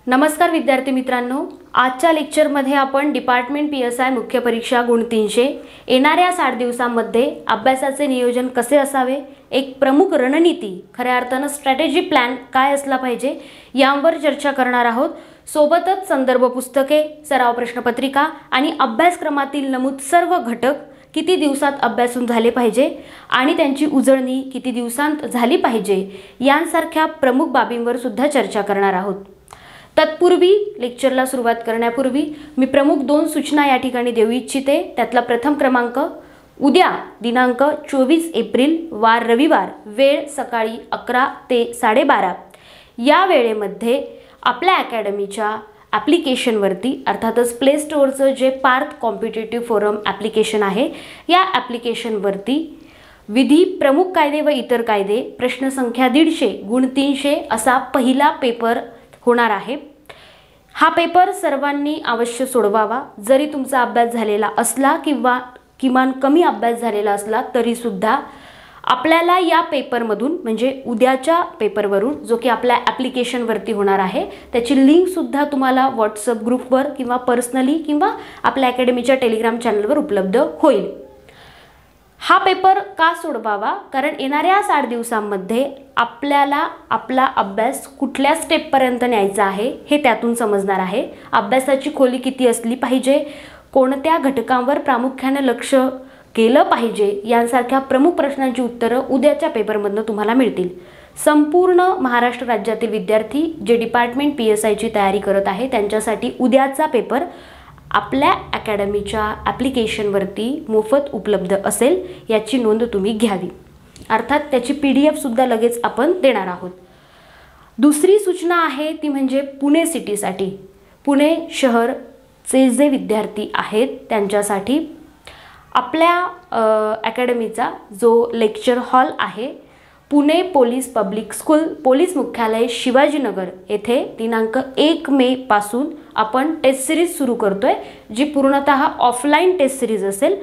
नमस्कार विद्यार्थी मित्रांनो, आजच्या लेक्चरमध्ये आपण डिपार्टमेंट PSI मुख्य परीक्षा गुण 300 येणाऱ्या 60 दिवसांमध्ये अभ्यासाचे नियोजन कसे असावे, एक प्रमुख रणनीती खऱ्या अर्थाने स्ट्रॅटेजी प्लॅन काय असला पाहिजे यावर चर्चा करणार आहोत। सोबतच संदर्भ पुस्तके, सराव प्रश्नपत्रिका आणि अभ्यासक्रमातील नमूद सर्व घटक किती दिवसात अभ्यासून झाले पाहिजे आणि त्यांची उजळणी किती दिवसांत झाली पाहिजे यांसारख्या प्रमुख बाबींवर सुद्धा चर्चा करणार आहोत। तत्पूर्वी लेक्चरला सुरुवात करण्यापूर्वी मी प्रमुख 2 सूचना या ठिकाणी देऊ इच्छिते। त्यातला प्रथम क्रमांक, उद्या दिनांक 24 एप्रिल वार रविवार, वेळ सकाळी 11 ते 12:30 या वेळेमध्ये आपल्या अकॅडमीच्या ॲप्लिकेशनवरती अर्थातच प्ले स्टोअरचं जे पार्थ कॉम्पिटिटिव्ह फोरम ॲप्लिकेशन आहे या ॲप्लिकेशनवरती विधी, प्रमुख कायदे व इतर कायदे, प्रश्न संख्या 150 गुण 300 असा पहिला पेपर होणार आहे। हा पेपर सर्वांनी अवश्य सोडवावा। जरी तुमचा अभ्यास झालेला असला किंवा किमान कमी अभ्यास झालेला असला तरी सुद्धा आपल्याला या पेपरमधून म्हणजे उद्याच्या पेपरवरून जो की आपल्या ॲप्लिकेशनवरती होणार आहे त्याची लिंक सुद्धा तुम्हाला व्हॉट्सअप ग्रुपवर किंवा पर्सनली किंवा आपल्या अकॅडमीच्या टेलिग्राम चॅनलवर उपलब्ध होईल। हा पेपर का सोडवावा? कारण येणाऱ्या 60 दिवसांमध्ये आपल्याला आपला अभ्यास कुठल्या स्टेपपर्यंत न्यायचा आहे हे त्यातून समजणार आहे। अभ्यासाची खोली किती असली पाहिजे, कोणत्या घटकांवर प्रामुख्याने लक्ष केलं पाहिजे यांसारख्या प्रमुख प्रश्नांची उत्तरं उद्याच्या पेपरमधून तुम्हाला मिळतील। संपूर्ण महाराष्ट्र राज्यातील विद्यार्थी जे डिपार्टमेंट PSIची तयारी करत आहे त्यांच्यासाठी उद्याचा पेपर आपल्या अकॅडमीच्या ॲप्लिकेशनवरती मोफत उपलब्ध असेल याची नोंद तुम्ही घ्यावी। अर्थात त्याची PDF सुद्धा लगेच आपण देणार आहोत। दुसरी सूचना आहे ती म्हणजे पुणे सिटीसाठी, पुणे शहरचे जे विद्यार्थी आहेत त्यांच्यासाठी आपल्या अकॅडमीचा जो लेक्चर हॉल आहे Pune police public school police मुख्यालय शिवाजीनगर येथे दिनांक 1 मे पासून आपण टेस्ट सिरीज सुरू करतोय, जी पूर्णतः ऑफलाईन टेस्ट सिरीज असेल।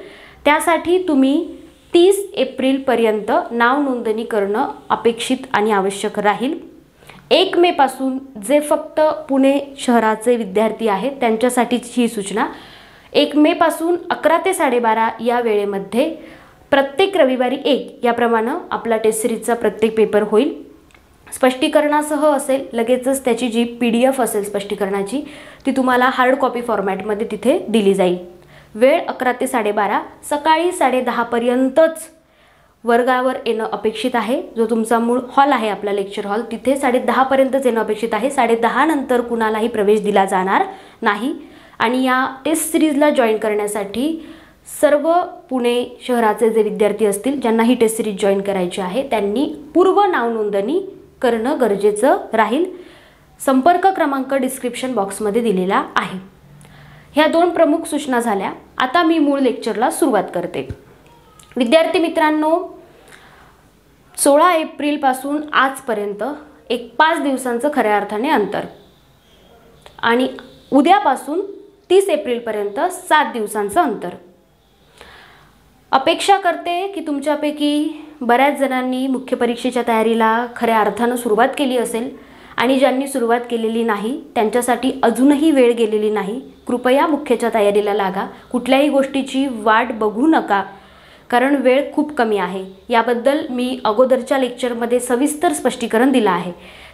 त्यासाठी तुम्ही 30 एप्रिलपर्यंत नाव नोंदणी करणं अपेक्षित आणि आवश्यक राहील। 1 मे पासून जे फक्त पुणे शहराचे विद्यार्थी आहेत त्यांच्यासाठीची ही सूचना। 1 मे पासून 11 ते 12:30 या वेळेमध्ये प्रत्येक रविवारी 1 याप्रमाणे आपला टेस्ट सिरीजचा प्रत्येक पेपर होईल। स्पष्टीकरणासह असेल, लगेचच त्याची जी PDF असेल स्पष्टीकरणाची ती तुम्हाला हार्ड कॉपी फॉर्मॅटमध्ये तिथे दिली जाईल। वेळ 11 ते 12:30, सकाळी 10:30 पर्यंतच वर्गावर येणं अपेक्षित आहे। जो तुमचा मूळ हॉल आहे आपला लेक्चर हॉल तिथे 10:30 पर्यंतच येणं अपेक्षित आहे। 10:30 नंतर कुणालाही प्रवेश दिला जाणार नाही। आणि या टेस्ट सिरीजला जॉईन करण्यासाठी सर्व पुणे शहराचे जे विद्यार्थी असतील ज्यांना ही टेस्ट सिरीज जॉईन करायची आहे त्यांनी पूर्व नाव नोंदणी करणं गरजेचं राहील। संपर्क क्रमांक डिस्क्रिप्शन बॉक्समध्ये दिलेला आहे। ह्या 2 प्रमुख सूचना झाल्या। आता मी मूळ लेक्चरला सुरुवात करते। विद्यार्थी मित्रांनो, 16 एप्रिलपासून आजपर्यंत एक 5 दिवसांचं खऱ्या अर्थाने अंतर आणि उद्यापासून 30 एप्रिलपर्यंत 7 दिवसांचं अंतर। अपेक्षा करते की तुमच्यापैकी बऱ्याच जणांनी मुख्य परीक्षेच्या तयारीला खऱ्या अर्थानं सुरुवात केली असेल आणि ज्यांनी सुरुवात केलेली नाही त्यांच्यासाठी अजूनही वेळ गेलेली नाही। कृपया मुख्यच्या तयारीला लागा। कुठल्याही गोष्टीची वाट बघू नका, कारण वेळ खूप कमी आहे। याबद्दल मी अगोदरच्या लेक्चरमध्ये सविस्तर स्पष्टीकरण दिलं आहे।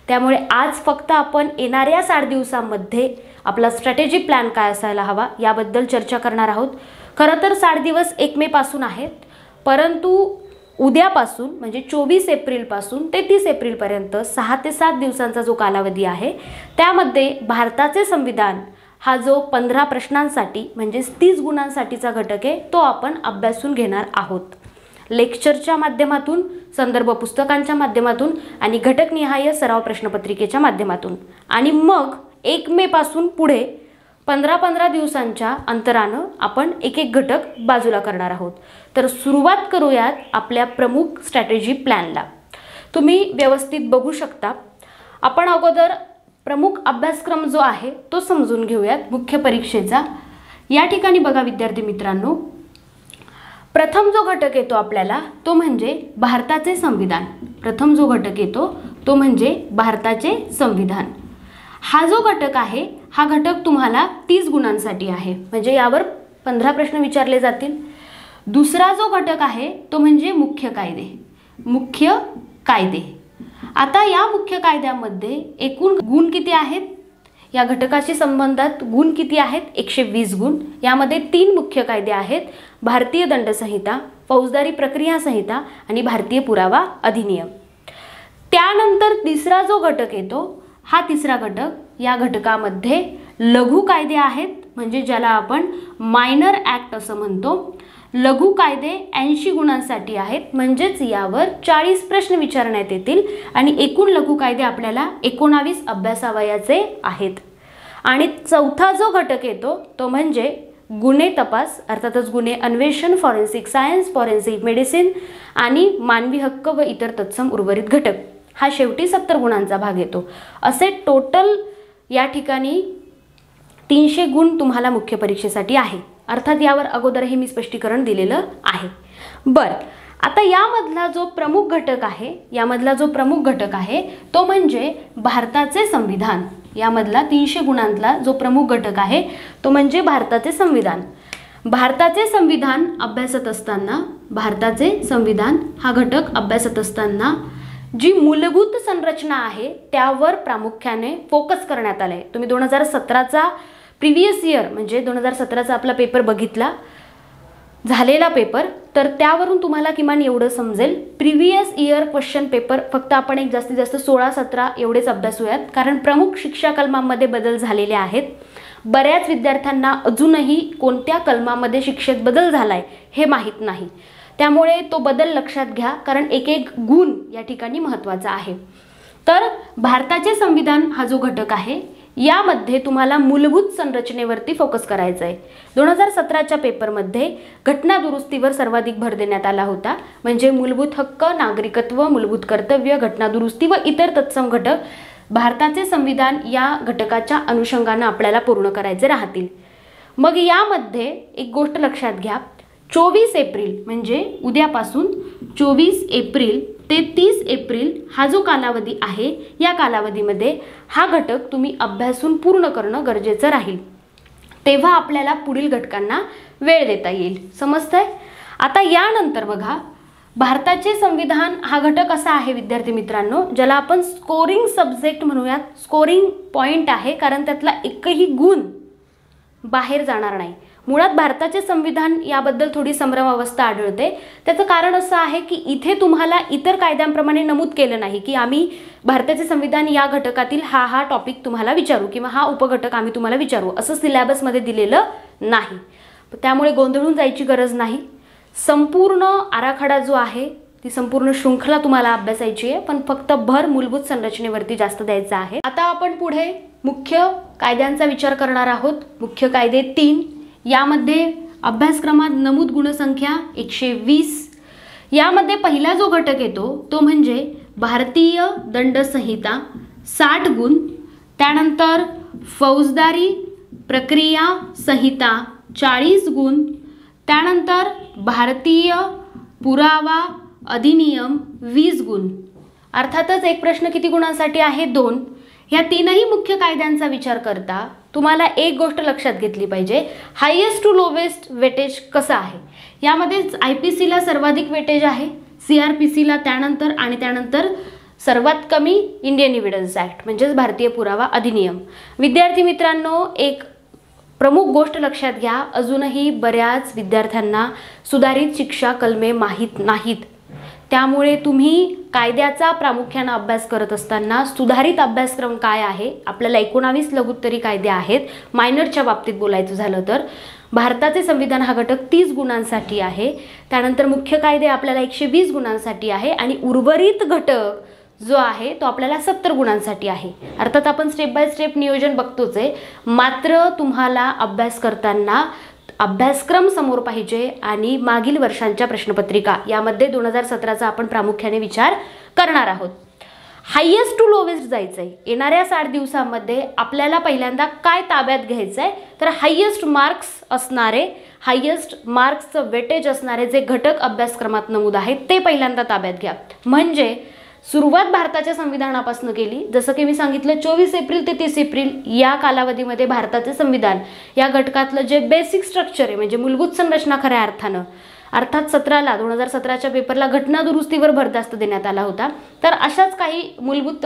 त्यामुळे आज फक्त आपण येणाऱ्या 60 दिवसांमध्ये आपला स्ट्रॅटेजी प्लॅन काय असायला हवा याबद्दल चर्चा करणार आहोत। खरं तर 60 दिवस 1 मे पासून आहेत, परंतु उद्यापासून म्हणजे 24 एप्रिलपासून ते 30 एप्रिलपर्यंत 6 ते 7 दिवसांचा जो कालावधी आहे त्यामध्ये भारताचे संविधान हा जो 15 प्रश्नांसाठी म्हणजे 30 गुणांसाठीचा घटक आहे तो आपण अभ्यासून घेणार आहोत। लेक्चरच्या माध्यमातून, संदर्भ पुस्तकांच्या माध्यमातून आणि घटकनिहाय सराव प्रश्नपत्रिकेच्या माध्यमातून। आणि मग 1 मे पासून पुढे 15-15 दिवसांच्या अंतरानं आपण एक एक घटक बाजूला करणार आहोत। तर सुरुवात करूयात आपल्या प्रमुख स्ट्रॅटेजी प्लॅनला। तुम्ही व्यवस्थित बघू शकता। आपण अगोदर प्रमुख अभ्यासक्रम जो आहे तो समजून घेऊयात मुख्य परीक्षेचा। या ठिकाणी बघा विद्यार्थी मित्रांनो, प्रथम जो घटक येतो आपल्याला तो म्हणजे भारताचे संविधान। प्रथम जो घटक येतो तो म्हणजे भारताचे संविधान। हा जो घटक आहे हा घटक तुम्हाला 30 गुणांसाठी आहे, म्हणजे यावर 15 प्रश्न विचारले जातील. दुसरा जो घटक आहे तो म्हणजे मुख्य कायदे. मुख्य कायदे, आता या मुख्य कायद्यामध्ये एकूण गुण किती आहेत, या घटकाशी संबंधात गुण किती आहेत, 120 गुण. यामध्ये 3 मुख्य कायदे आहेत, भारतीय दंड संहिता, फौजदारी प्रक्रिया संहिता आणि भारतीय पुरावा अधिनियम. त्यानंतर तिसरा जो घटक येतो, हा तिसरा घटक, या घटकामध्ये लघु कायदे आहेत, म्हणजे ज्याला आपण मायनर ॲक्ट असं म्हणतो. लघु कायदे 80 गुणांसाठी आहेत, म्हणजेच यावर 40 प्रश्न विचारण्यात येतील आणि एकूण लघु कायदे आपल्याला 19 अभ्यासावयाचे आहेत. आणि चौथा जो घटक येतो तो म्हणजे गुन्हे तपास, अर्थातच गुन्हे अन्वेषण, फॉरेन्सिक सायन्स, फॉरेन्सिक मेडिसिन आणि मानवी हक्क व इतर तत्सम उर्वरित घटक. हा शेवटी 70 गुणांचा भाग येतो. असे टोटल या ठिकाणी 300 गुण तुम्हाला मुख्य परीक्षेसाठी आहे. अर्थात यावर अगोदरही मी स्पष्टीकरण दिलेलं आहे. बरं, आता यामधला जो प्रमुख घटक आहे तो म्हणजे भारताचे संविधान. यामधला 300 गुणांतला जो प्रमुख घटक आहे तो म्हणजे भारताचे संविधान. भारताचे संविधान अभ्यासत असताना, भारताचे संविधान हा घटक अभ्यासत असताना जी मूलभूत संरचना आहे त्यावर प्रामुख्याने फोकस करण्यात आले. तुम्ही 2017चा प्रिव्हियस इयर म्हणजे 2017चा आपला पेपर बघितला, झालेला पेपर, तर त्यावरून तुम्हाला किमान एवढं समजेल. प्रिव्हियस इयर क्वेश्चन पेपर फक्त आपण एक जास्तीत जास्त 16-17 एवढेच अभ्यासूयात, कारण प्रमुख शिक्षा कलमांमध्ये बदल झालेले आहेत. बऱ्याच विद्यार्थ्यांना अजूनही कोणत्या कलमामध्ये शिक्षेत बदल झालाय हे माहीत नाही. त्यामुळे तो बदल लक्षात घ्या, कारण एक एक गुण या ठिकाणी महत्त्वाचा आहे. तर भारताचे संविधान हा जो घटक आहे यामध्ये तुम्हाला मूलभूत संरचनेवरती फोकस करायचा आहे. 2017च्या पेपरमध्ये घटना दुरुस्तीवर सर्वाधिक भर देण्यात आला होता, म्हणजे मूलभूत हक्क, नागरिकत्व, मूलभूत कर्तव्य, घटना दुरुस्ती व इतर तत्सम घटक भारताचे संविधान या घटकाच्या अनुषंगाने आपल्याला पूर्ण करायचे राहतील. मग यामध्ये एक गोष्ट लक्षात घ्या, 24 एप्रिल म्हणजे उद्यापासून 24 एप्रिल ते 30 एप्रिल हा जो कालावधी आहे, या कालावधीमध्ये हा घटक तुम्ही अभ्यासून पूर्ण करणं गरजेचं राहील. तेव्हा आपल्याला पुढील घटकांना वेळ देता येईल. समजतंय? आता यानंतर बघा, भारताचे संविधान हा घटक असा आहे विद्यार्थी मित्रांनो, ज्याला आपण स्कोरिंग सब्जेक्ट म्हणूयात. स्कोरिंग पॉईंट आहे, कारण त्यातला एकही गुण बाहेर जाणार नाही. मुळात भारताचे संविधान याबद्दल थोडी संभ्रमावस्था आढळते. त्याचं कारण असं आहे की इथे तुम्हाला इतर कायद्यांप्रमाणे नमूद केलं नाही की आम्ही भारताचे संविधान या घटकातील हा टॉपिक तुम्हाला विचारू किंवा हा उपघटक आम्ही तुम्हाला विचारू, असं सिलेबसमध्ये दिलेलं नाही. त्यामुळे गोंधळून जायची गरज नाही. संपूर्ण आराखडा जो आहे, ती संपूर्ण शृंखला तुम्हाला अभ्यासायची आहे, पण फक्त भर मूलभूत संरचनेवरती जास्त द्यायचा आहे. आता आपण पुढे मुख्य कायद्यांचा विचार करणार आहोत. मुख्य कायदे 3. यामध्ये अभ्यासक्रमात नमूद गुणसंख्या 120. यामध्ये पहिला जो घटक येतो तो म्हणजे भारतीय दंड संहिता 60 गुण. त्यानंतर फौजदारी प्रक्रिया संहिता 40 गुण. त्यानंतर भारतीय पुरावा अधिनियम 20 गुण. अर्थातच एक प्रश्न किती गुणांसाठी आहे? 2. ह्या तीनही मुख्य कायद्यांचा विचार करता तुम्हाला एक गोष्ट लक्षात घेतली पाहिजे, हायेस्ट टू लोवेस्ट वेटेज कसं आहे. यामध्ये IPCला सर्वाधिक वेटेज आहे, CRPCला त्यानंतर, आणि त्यानंतर सर्वात कमी इंडियन एव्हिडन्स ॲक्ट म्हणजेच भारतीय पुरावा अधिनियम. विद्यार्थी मित्रांनो, एक प्रमुख गोष्ट लक्षात घ्या, अजूनही बऱ्याच विद्यार्थ्यांना सुधारित शिक्षा कलमे माहीत नाहीत. त्यामुळे तुम्ही कायद्याचा प्रामुख्याने अभ्यास करत असताना सुधारित अभ्यासक्रम काय आहे, आपल्याला 19 लघुत्तरी कायदे आहेत. मायनरच्या बाबतीत बोलायचं झालं तर भारताचे संविधान हा घटक 30 गुणांसाठी आहे. त्यानंतर मुख्य कायदे आपल्याला 120 गुणांसाठी आहे आणि उर्वरित घटक जो आहे तो आपल्याला 70 गुणांसाठी आहे. अर्थात आपण स्टेप बाय स्टेप नियोजन बघतोच आहे, मात्र तुम्हाला अभ्यास करताना अभ्यासक्रम समोर पाहिजे आणि मागील वर्षांच्या प्रश्नपत्रिका यामध्ये 2017चा आपण प्रामुख्याने विचार करणार आहोत. हायेस्ट टू लोवेस्ट जायचं आहे. येणाऱ्या 60 दिवसांमध्ये आपल्याला पहिल्यांदा काय ताब्यात घ्यायचं आहे, तर हायेस्ट मार्क्स असणारे, हायेस्ट मार्क्सचं वेटेज असणारे जे घटक अभ्यासक्रमात नमूद आहेत ते पहिल्यांदा ताब्यात घ्या. म्हणजे सुरुवात भारताच्या संविधानापासून केली. जसं की मी सांगितलं 24 एप्रिल ते 30 एप्रिल या कालावधीमध्ये भारताचे संविधान या घटकातलं जे बेसिक स्ट्रक्चर आहे म्हणजे मूलभूत संरचना खऱ्या अर्थानं अर्थात 2017च्या पेपरला घटना दुरुस्तीवर भर जास्त देण्यात आला होता. तर अशाच काही मूलभूत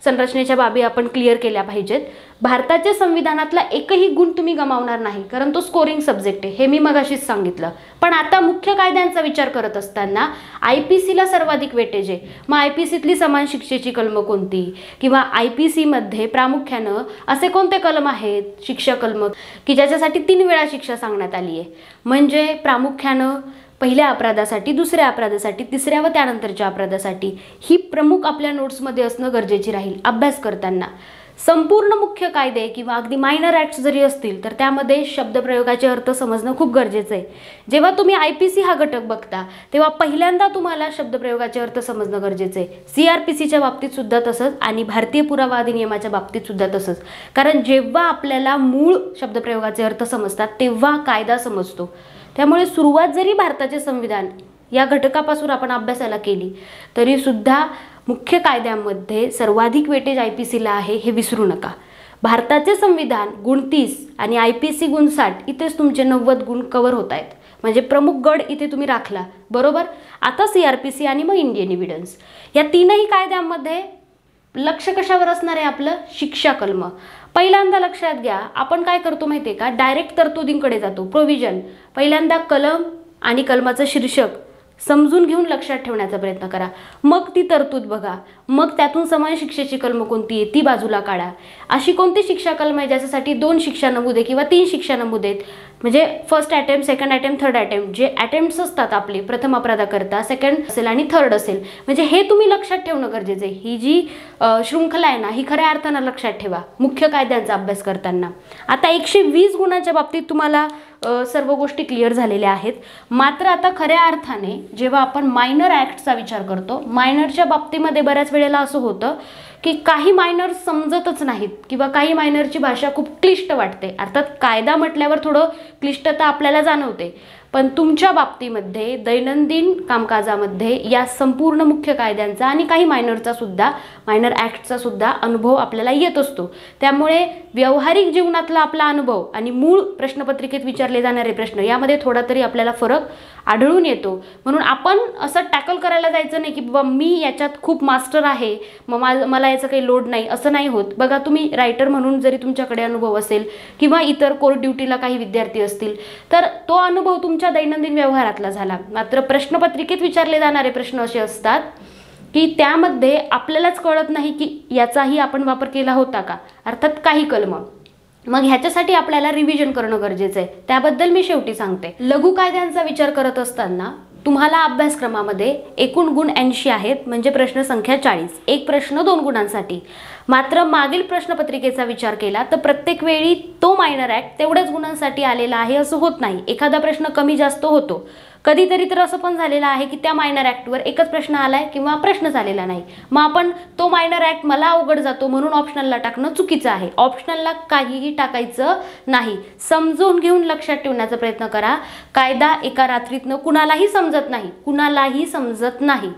संरचनेच्या बाबी आपण क्लिअर केल्या पाहिजेत. भारताच्या संविधानातला एकही गुण तुम्ही गमावणार नाही कारण तो स्कोरिंग सब्जेक्ट आहे, हे मी मगाशीच सांगितलं. पण आता मुख्य कायद्यांचा विचार करत असताना IPCला सर्वाधिक वेटेज आहे. मग IPCतली समान शिक्षेची कलमं कोणती किंवा IPCमध्ये प्रामुख्यानं असे कोणते कलम आहेत शिक्षा कलम की ज्याच्यासाठी 3 वेळा शिक्षा सांगण्यात आली आहे. म्हणजे प्रामुख्यानं पहिल्या अपराधासाठी, दुसऱ्या अपराधासाठी, तिसऱ्या व त्यानंतरच्या अपराधासाठी ही प्रमुख आपल्या नोट्समध्ये असणं गरजेची राहील अभ्यास करताना. संपूर्ण मुख्य कायदे किंवा अगदी मायनर ॲक्ट्स जरी असतील तर त्यामध्ये शब्दप्रयोगाचे अर्थ समजणं खूप गरजेचं आहे. जेव्हा तुम्ही IPC हा घटक बघता तेव्हा पहिल्यांदा तुम्हाला शब्दप्रयोगाचे अर्थ समजणं गरजेचं आहे. CRPCच्या बाबतीत सुद्धा तसंच आणि भारतीय पुरावा अधिनियमाच्या बाबतीत सुद्धा तसंच. कारण जेव्हा आपल्याला मूळ शब्दप्रयोगाचे अर्थ समजतात तेव्हा कायदा समजतो. त्यामुळे सुरुवात जरी भारताचे संविधान या घटकापासून आपण अभ्यासाला केली तरी सुद्धा मुख्य कायद्यामध्ये सर्वाधिक वेटेज IPCला आहे हे विसरू नका. भारताचे संविधान गुण 30 आणि IPC गुण 60 इथेच तुमचे 90 गुण कव्हर होत आहेत. म्हणजे प्रमुख गड इथे तुम्ही राखला बरोबर. आता CRPC आणि मग इंडियन एव्हिडन्स या तीनही कायद्यांमध्ये लक्ष कशावर असणार आहे आपलं शिक्षा कलम. पहिल्यांदा लक्षात घ्या आपण काय करतो माहिती आहे का डायरेक्ट तरतुदींकडे जातो. प्रोव्हिजन पहिल्यांदा कलम आणि कलमाचं शीर्षक समजून घेऊन लक्षात ठेवण्याचा प्रयत्न करा. मग ती तरतूद बघा, मग त्यातून समान शिक्षेची कलम कोणती आहे ती बाजूला काढा. अशी कोणती शिक्षा कलम आहे ज्याच्यासाठी 2 शिक्षा नमूद आहे किंवा 3 शिक्षा नमूद आहेत. म्हणजे first attempt, second attempt, third attempt जे अटेम्प्ट्स असतात आपले प्रथम अपराधाकरता सेकंड असेल आणि थर्ड असेल. म्हणजे हे तुम्ही लक्षात ठेवणं गरजेचं आहे. ही जी शृंखला आहे ना ही खऱ्या अर्थानं लक्षात ठेवा मुख्य कायद्यांचा अभ्यास करताना. आता 120 गुणांच्या बाबतीत तुम्हाला सर्व गोष्टी क्लिअर झालेल्या आहेत. मात्र आता खऱ्या अर्थाने जेव्हा आपण मायनर ॲक्टचा विचार करतो मायनरच्या बाबतीमध्ये बऱ्याच वेळेला असं होतं की काही मायनर समजतच नाहीत किंवा काही मायनरची भाषा खूप क्लिष्ट वाटते. अर्थात कायदा म्हटल्यावर थोडं क्लिष्टता आपल्याला जाणवते. पण तुमच्या बाबतीमध्ये दैनंदिन कामकाजामध्ये या संपूर्ण मुख्य कायद्यांचा आणि काही मायनरचा सुद्धा मायनर ॲक्टचा सुद्धा अनुभव आपल्याला येत असतो. त्यामुळे व्यावहारिक जीवनातला आपला अनुभव आणि मूळ प्रश्नपत्रिकेत विचारले जाणारे प्रश्न यामध्ये थोडा तरी आपल्याला फरक आढळून येतो. म्हणून आपण असं टॅकल करायला जायचं नाही की बाबा मी याच्यात खूप मास्टर आहे मग मला याचं काही लोड नाही असं नाही होत. बघा तुम्ही रायटर म्हणून जरी तुमच्याकडे अनुभव असेल किंवा इतर कोर्ट ड्युटीला काही विद्यार्थी असतील तर तो अनुभव तुमच्या दैनंदिन व्यवहारातला झाला. मात्र प्रश्नपत्रिकेत विचारले जाणारे प्रश्न असे असतात की त्यामध्ये आपल्यालाच कळत नाही की याचाही आपण वापर केला होता का. अर्थात काही कलम मग ह्याच्यासाठी आपल्याला रिव्हिजन करणं गरजेचं आहे. त्याबद्दल मी शेवटी सांगते. लघु कायद्यांचा विचार करत असताना तुम्हाला अभ्यासक्रमामध्ये एकूण गुण 80 आहेत म्हणजे प्रश्न संख्या 40. एक प्रश्न 2 गुणांसाठी. मात्र मागील प्रश्नपत्रिकेचा विचार केला तर प्रत्येक वेळी तो मायनर ॲक्ट तेवढ्याच गुणांसाठी आलेला आहे असं होत नाही. एखादा प्रश्न कमी जास्त होतो. कधीतरी तर असं पण झालेलं आहे की त्या मायनर ॲक्टवर एकच प्रश्न आलाय किंवा प्रश्नच आलेला नाही. मग आपण तो मायनर ॲक्ट मला अवघड जातो म्हणून ऑप्शनलला टाकणं चुकीचं आहे. ऑप्शनलला काहीही टाकायचं नाही. समजून घेऊन लक्षात ठेवण्याचा प्रयत्न करा. कायदा एका रात्रीतनं कुणालाही समजत नाही.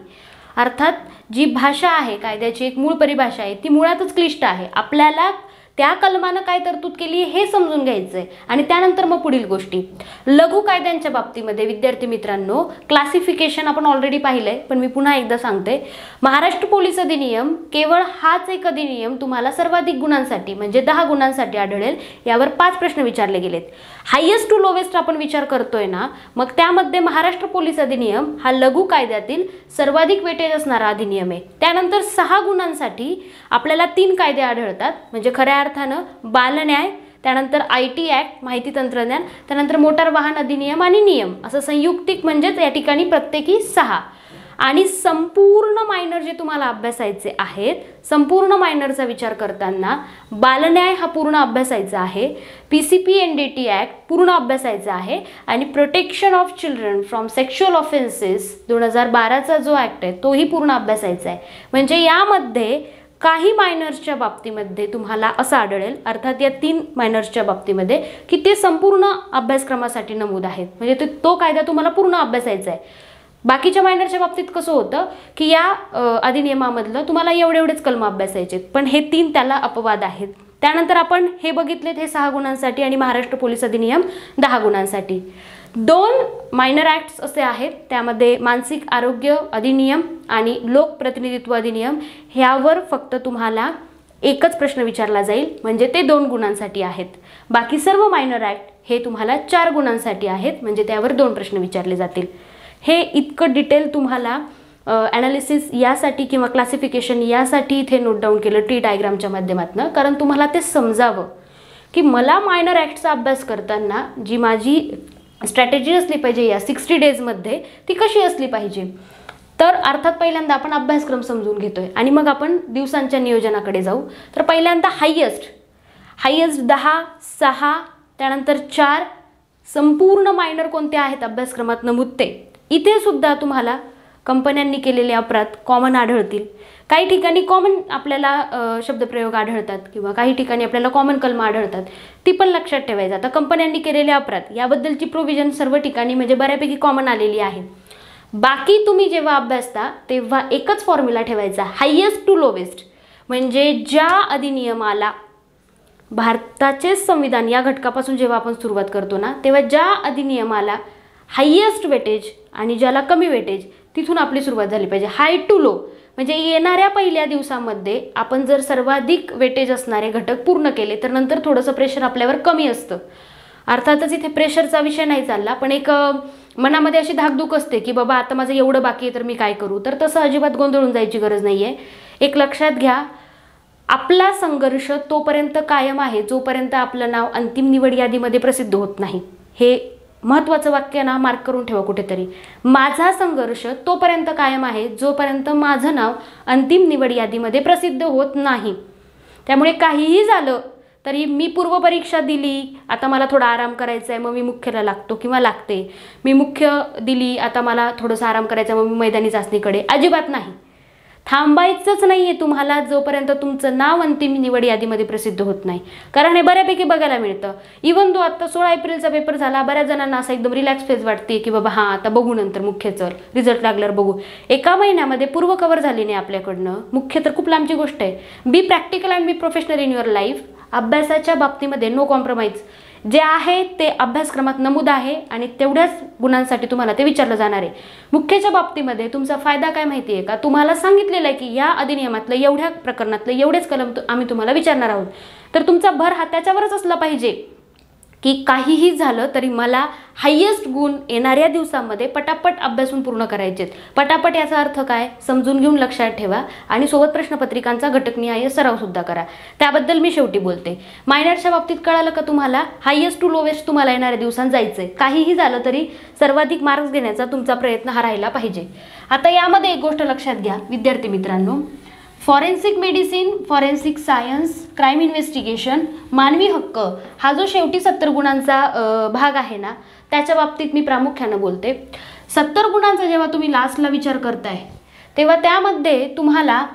अर्थात जी भाषा आहे कायद्याची एक मूळ परिभाषा आहे ती मुळातच क्लिष्ट आहे. आपल्याला त्या कलमानं काय तरतूद केली हे समजून घ्यायचं आहे आणि त्यानंतर मग पुढील गोष्टी. लघु कायद्यांच्या बाबतीमध्ये विद्यार्थी मित्रांनो क्लासिफिकेशन आपण ऑलरेडी पाहिलंय पण मी पुन्हा एकदा सांगते. महाराष्ट्र पोलीस अधिनियम केवळ हाच एक अधिनियम तुम्हाला सर्वाधिक गुणांसाठी म्हणजे 10 गुणांसाठी आढळेल. यावर 5 प्रश्न विचारले गेलेत. हायेस्ट टू लोवेस्ट आपण विचार करतोय ना मग त्यामध्ये महाराष्ट्र पोलीस अधिनियम हा लघु कायद्यातील सर्वाधिक वेटेज असणारा अधिनियम आहे. त्यानंतर 6 गुणांसाठी आपल्याला 3 कायदे आढळतात म्हणजे खऱ्या अर्थानं बालन्याय, त्यानंतर IT ॲक्ट माहिती तंत्रज्ञान, त्यानंतर मोटार वाहन अधिनियम आणि नियम असं संयुक्तिक म्हणजेच या ठिकाणी प्रत्येकी 6. आणि संपूर्ण मायनर जे तुम्हाला अभ्यासायचे आहेत संपूर्ण मायनरचा विचार करताना बालन्याय हा पूर्ण अभ्यासायचा आहे. PCP NDT ॲक्ट पूर्ण अभ्यासायचा आहे आणि protection of children from sexual offences 2012चा जो ॲक्ट आहे तोही पूर्ण अभ्यासायचा आहे. म्हणजे यामध्ये काही मायनर्सच्या बाबतीमध्ये तुम्हाला असं आढळेल अर्थात या 3 मायनर्सच्या बाबतीमध्ये की ते संपूर्ण अभ्यासक्रमासाठी नमूद आहेत. म्हणजे तो कायदा तुम्हाला पूर्ण अभ्यासायचा आहे. बाकीच्या मायनरच्या बाबतीत कसं होतं की या अधिनियमामधलं तुम्हाला एवढेच कलम अभ्यासायचे, पण हे 3 त्याला अपवाद आहेत. त्यानंतर आपण हे बघितलेत हे 6 गुणांसाठी आणि महाराष्ट्र पोलीस अधिनियम 10 गुणांसाठी. 2 मायनर ॲक्ट्स असे आहेत, त्यामध्ये मानसिक आरोग्य अधिनियम आणि लोकप्रतिनिधित्व अधिनियम, ह्यावर फक्त तुम्हाला एकच प्रश्न विचारला जाईल, म्हणजे ते 2 गुणांसाठी आहेत. बाकी सर्व मायनर ॲक्ट हे तुम्हाला 4 गुणांसाठी आहेत, म्हणजे त्यावर 2 प्रश्न विचारले जातील. हे इतकं डिटेल तुम्हाला ॲनालिसिस यासाठी किंवा क्लासिफिकेशन यासाठी इथे नोट डाऊन केलं ट्री डायग्रामच्या माध्यमातून, कारण तुम्हाला ते समजावं की मला मायनर ॲक्टचा अभ्यास करताना जी माझी स्ट्रॅटेजी असली पाहिजे या 60 डेजमध्ये ती कशी असली पाहिजे. तर अर्थात पहिल्यांदा आपण अभ्यासक्रम समजून घेतोय आणि मग आपण दिवसांच्या नियोजनाकडे जाऊ. तर पहिल्यांदा हायेस्ट 10, 6, त्यानंतर 4 संपूर्ण मायनर कोणते आहेत अभ्यासक्रमात नमूद ते. इथे सुद्धा तुम्हाला कंपन्यांनी केलेले अपराध कॉमन आढळतील. काही ठिकाणी कॉमन आपल्याला शब्दप्रयोग आढळतात किंवा काही ठिकाणी आपल्याला कॉमन कलम आढळतात, ती पण लक्षात ठेवायचं. आता कंपन्यांनी केलेले अपराध याबद्दलची प्रोव्हिजन सर्व ठिकाणी म्हणजे बऱ्यापैकी कॉमन आलेली आहे. बाकी तुम्ही जेव्हा अभ्यासता तेव्हा एकच फॉर्म्युला ठेवायचा, हायेस्ट टू लोवेस्ट. म्हणजे ज्या अधिनियमाला भारताचे संविधान या घटकापासून जेव्हा आपण सुरुवात करतो ना, तेव्हा ज्या अधिनियमाला हायेस्ट वेटेज आणि ज्याला कमी वेटेज तिथून आपली सुरुवात झाली पाहिजे. हाय टू लो म्हणजे येणाऱ्या पहिल्या दिवसामध्ये आपण जर सर्वाधिक वेटेज असणारे घटक पूर्ण केले तर नंतर थोडंसं प्रेशर आपल्यावर कमी असतं. अर्थातच इथे प्रेशरचा विषय नाही चालला, पण एक मनामध्ये अशी धाकधूक असते की बाबा आता माझं एवढं बाकी आहे तर मी काय करू. तर तसं अजिबात गोंधळून जायची गरज नाही आहे. एक लक्षात घ्या, आपला संघर्ष तोपर्यंत कायम आहे जोपर्यंत आपलं नाव अंतिम निवड यादीमध्ये प्रसिद्ध होत नाही. हे महत्त्वाचं वाक्य ना मार्क करून ठेवा कुठेतरी. माझा संघर्ष तोपर्यंत कायम आहे जोपर्यंत माझं नाव अंतिम निवड यादीमध्ये प्रसिद्ध होत नाही. त्यामुळे काहीही झालं तरी मी पूर्वपरीक्षा दिली, आता मला थोडा आराम करायचा आहे मग मी मुख्यला लागतो किंवा लागते, मी मुख्य दिली आता मला थोडंसं आराम करायचं आहे मग मी मैदानी चाचणीकडे, अजिबात नाही. थांबायचंच नाही आहे तुम्हाला जोपर्यंत तुमचं नाव अंतिम निवड यादीमध्ये प्रसिद्ध होत नाही. कारण हे बऱ्यापैकी बघायला मिळतं. इवन दो आता 16 एप्रिलचा पेपर झाला, बऱ्याच जणांना असं एकदम रिलॅक्स फेज वाटते की बाबा हां आता बघू नंतर मुख्यचं रिझल्ट लागल्यावर बघू. एका महिन्यामध्ये पूर्व कव्हर झाली नाही आपल्याकडनं. मुख्य तर खूप लांबची गोष्ट आहे. बी practical and be professional in your life. अभ्यासाच्या बाबतीमध्ये नो कॉम्प्रोमाइज. जे आहे ते अभ्यासक्रमात नमूद आहे आणि तेवढ्याच गुणांसाठी तुम्हाला ते विचारलं जाणार आहे. मुख्यच्या बाबतीमध्ये तुमचा फायदा काय माहिती आहे का, तुम्हाला सांगितलेलं आहे की या अधिनियमातलं एवढ्या प्रकरणातलं एवढेच कलम आम्ही तुम्हाला विचारणार आहोत. तर तुमचा भर हा त्याच्यावरच असला पाहिजे की काहीही झालं तरी मला हायेस्ट गुण येणाऱ्या दिवसामध्ये पटापट अभ्यासून पूर्ण करायचेत. पटापट याचा अर्थ काय समजून घेऊन लक्षात ठेवा आणि सोबत प्रश्नपत्रिकांचा घटकनिहाय सरावसुद्धा करा. त्याबद्दल मी शेवटी बोलते. मायनरच्या बाबतीत कळालं का तुम्हाला, हायेस्ट टू लोवेस्ट तुम्हाला येणाऱ्या दिवसांत जायचं आहे. काहीही झालं तरी सर्वाधिक मार्क्स घेण्याचा तुमचा प्रयत्न हा राहिला पाहिजे. आता यामध्ये एक गोष्ट लक्षात घ्या विद्यार्थी मित्रांनो, forensic medicine, forensic science, crime investigation, मानवी हक्क हा जो शेवटी 70 गुणांचा भाग आहे ना, त्याच्या बाबतीत मी प्रामुख्यानं बोलते. 70 गुणांचा जेव्हा तुम्ही लास्टला विचार करताय तेव्हा त्यामध्ये तुम्हाला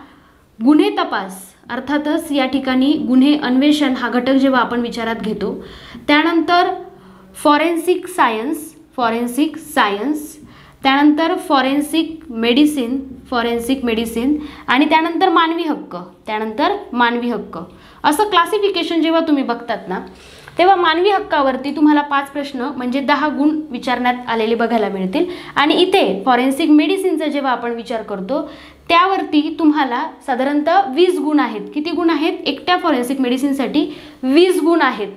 गुन्हे तपास, अर्थातच या ठिकाणी गुन्हे अन्वेषण हा घटक जेव्हा आपण विचारात घेतो, त्यानंतर फॉरेन्सिक सायन्स, त्यानंतर फॉरेन्सिक मेडिसिन आणि त्यानंतर मानवी हक्क असं क्लासिफिकेशन जेव्हा तुम्ही बघतात ना, तेव्हा मानवी हक्कावरती तुम्हाला 5 प्रश्न म्हणजे 10 गुण विचारण्यात आलेले बघायला मिळतील. आणि इथे फॉरेन्सिक मेडिसिनचा जेव्हा आपण विचार करतो त्यावरती तुम्हाला साधारणतः 20 गुण आहेत. किती गुण आहेत? एकट्या फॉरेन्सिक मेडिसिनसाठी 20 गुण आहेत,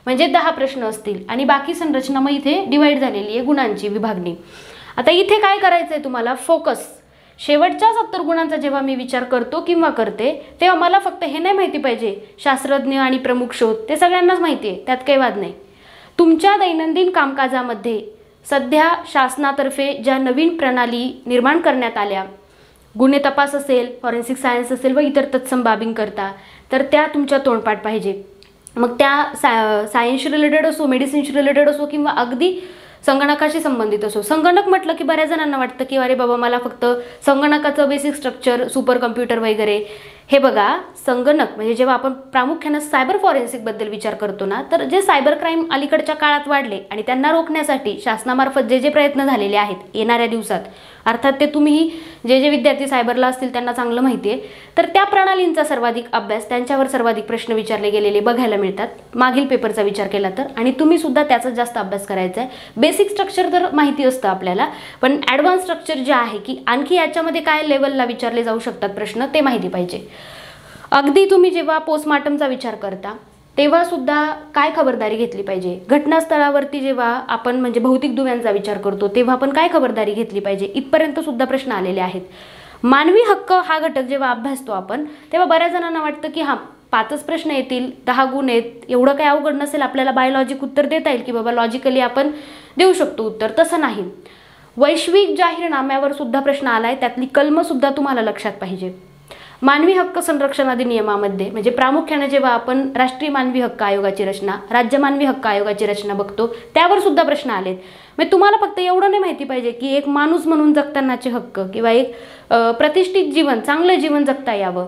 म्हणजे 10 प्रश्न असतील. आणि बाकी संरचना मग इथे डिवाइड झालेली आहे गुणांची विभागणी. आता इथे काय करायचं आहे तुम्हाला, फोकस. शेवटच्या 70 गुणांचा जेव्हा मी विचार करतो किंवा करते तेव्हा मला फक्त हे नाही माहिती पाहिजे शास्त्रज्ञ आणि प्रमुख शोध, ते सगळ्यांनाच माहिती आहे, त्यात काही वाद नाही. तुमच्या दैनंदिन कामकाजामध्ये सध्या शासनातर्फे ज्या नवीन प्रणाली निर्माण करण्यात आल्या, गुन्हे तपास असेल, फॉरेन्सिक सायन्स असेल व इतर तत्सम बाबींकरता, तर त्या तुमच्या तोंडपाठ पाहिजे. मग त्या सायन्सशी रिलेटेड असो, मेडिसिनशी रिलेटेड असो किंवा अगदी संगणकाशी संबंधित असो. संगणक म्हटलं की बऱ्याच जणांना वाटतं की अरे बाबा मला फक्त संगणकाचं बेसिक स्ट्रक्चर, सुपर कम्प्युटर वगैरे. हे बघा, संगणक म्हणजे जेव्हा आपण प्रामुख्यानं सायबर फॉरेन्सिकबद्दल विचार करतो ना, तर जे सायबर क्राईम अलीकडच्या काळात वाढले आणि त्यांना रोखण्यासाठी शासनामार्फत जे प्रयत्न झालेले आहेत येणाऱ्या दिवसात, अर्थात ते तुम्ही जे विद्यार्थी सायबरला असतील त्यांना चांगलं माहिती आहे. तर त्या प्रणालींचा सर्वाधिक अभ्यास, त्यांच्यावर सर्वाधिक प्रश्न विचारले गेलेले बघायला मिळतात मागील पेपरचा विचार केला तर. आणि तुम्ही सुद्धा त्याचा जास्त अभ्यास करायचा आहे. बेसिक स्ट्रक्चर तर माहिती असतं आपल्याला, पण ॲडव्हान्स स्ट्रक्चर जे आहे की आणखी याच्यामध्ये काय लेवलला विचारले जाऊ शकतात प्रश्न ते माहिती पाहिजे. अगदी तुम्ही जेव्हा पोस्टमार्टमचा विचार करता तेव्हा सुद्धा काय खबरदारी घेतली पाहिजे, घटनास्थळावरती जेव्हा आपण म्हणजे भौतिक दुव्यांचा विचार करतो तेव्हा आपण काय खबरदारी घेतली पाहिजे, इथपर्यंत सुद्धा प्रश्न आलेले आहेत. मानवी हक्क हा घटक जेव्हा अभ्यासतो आपण तेव्हा बऱ्याच जणांना वाटतं की 5च प्रश्न येतील, 10 गुण आहेत, एवढं काही अवघड नसेल, आपल्याला बायोलॉजिक उत्तर देता येईल की बाबा लॉजिकली आपण देऊ शकतो उत्तर. तसं नाही. वैश्विक जाहीरनाम्यावर सुद्धा प्रश्न आलाय, त्यातली कलमं सुद्धा तुम्हाला लक्षात पाहिजे. मानवी हक्क संरक्षण अधिनियमामध्ये म्हणजे प्रामुख्याने जेव्हा आपण राष्ट्रीय मानवी हक्क आयोगाची रचना, राज्य मानवी हक्क आयोगाची रचना बघतो त्यावर सुद्धा प्रश्न आलेत. म्हणजे तुम्हाला फक्त एवढं नाही माहिती पाहिजे की एक माणूस म्हणून जगतानाचे हक्क किंवा एक प्रतिष्ठित जीवन, चांगलं जीवन जगता यावं.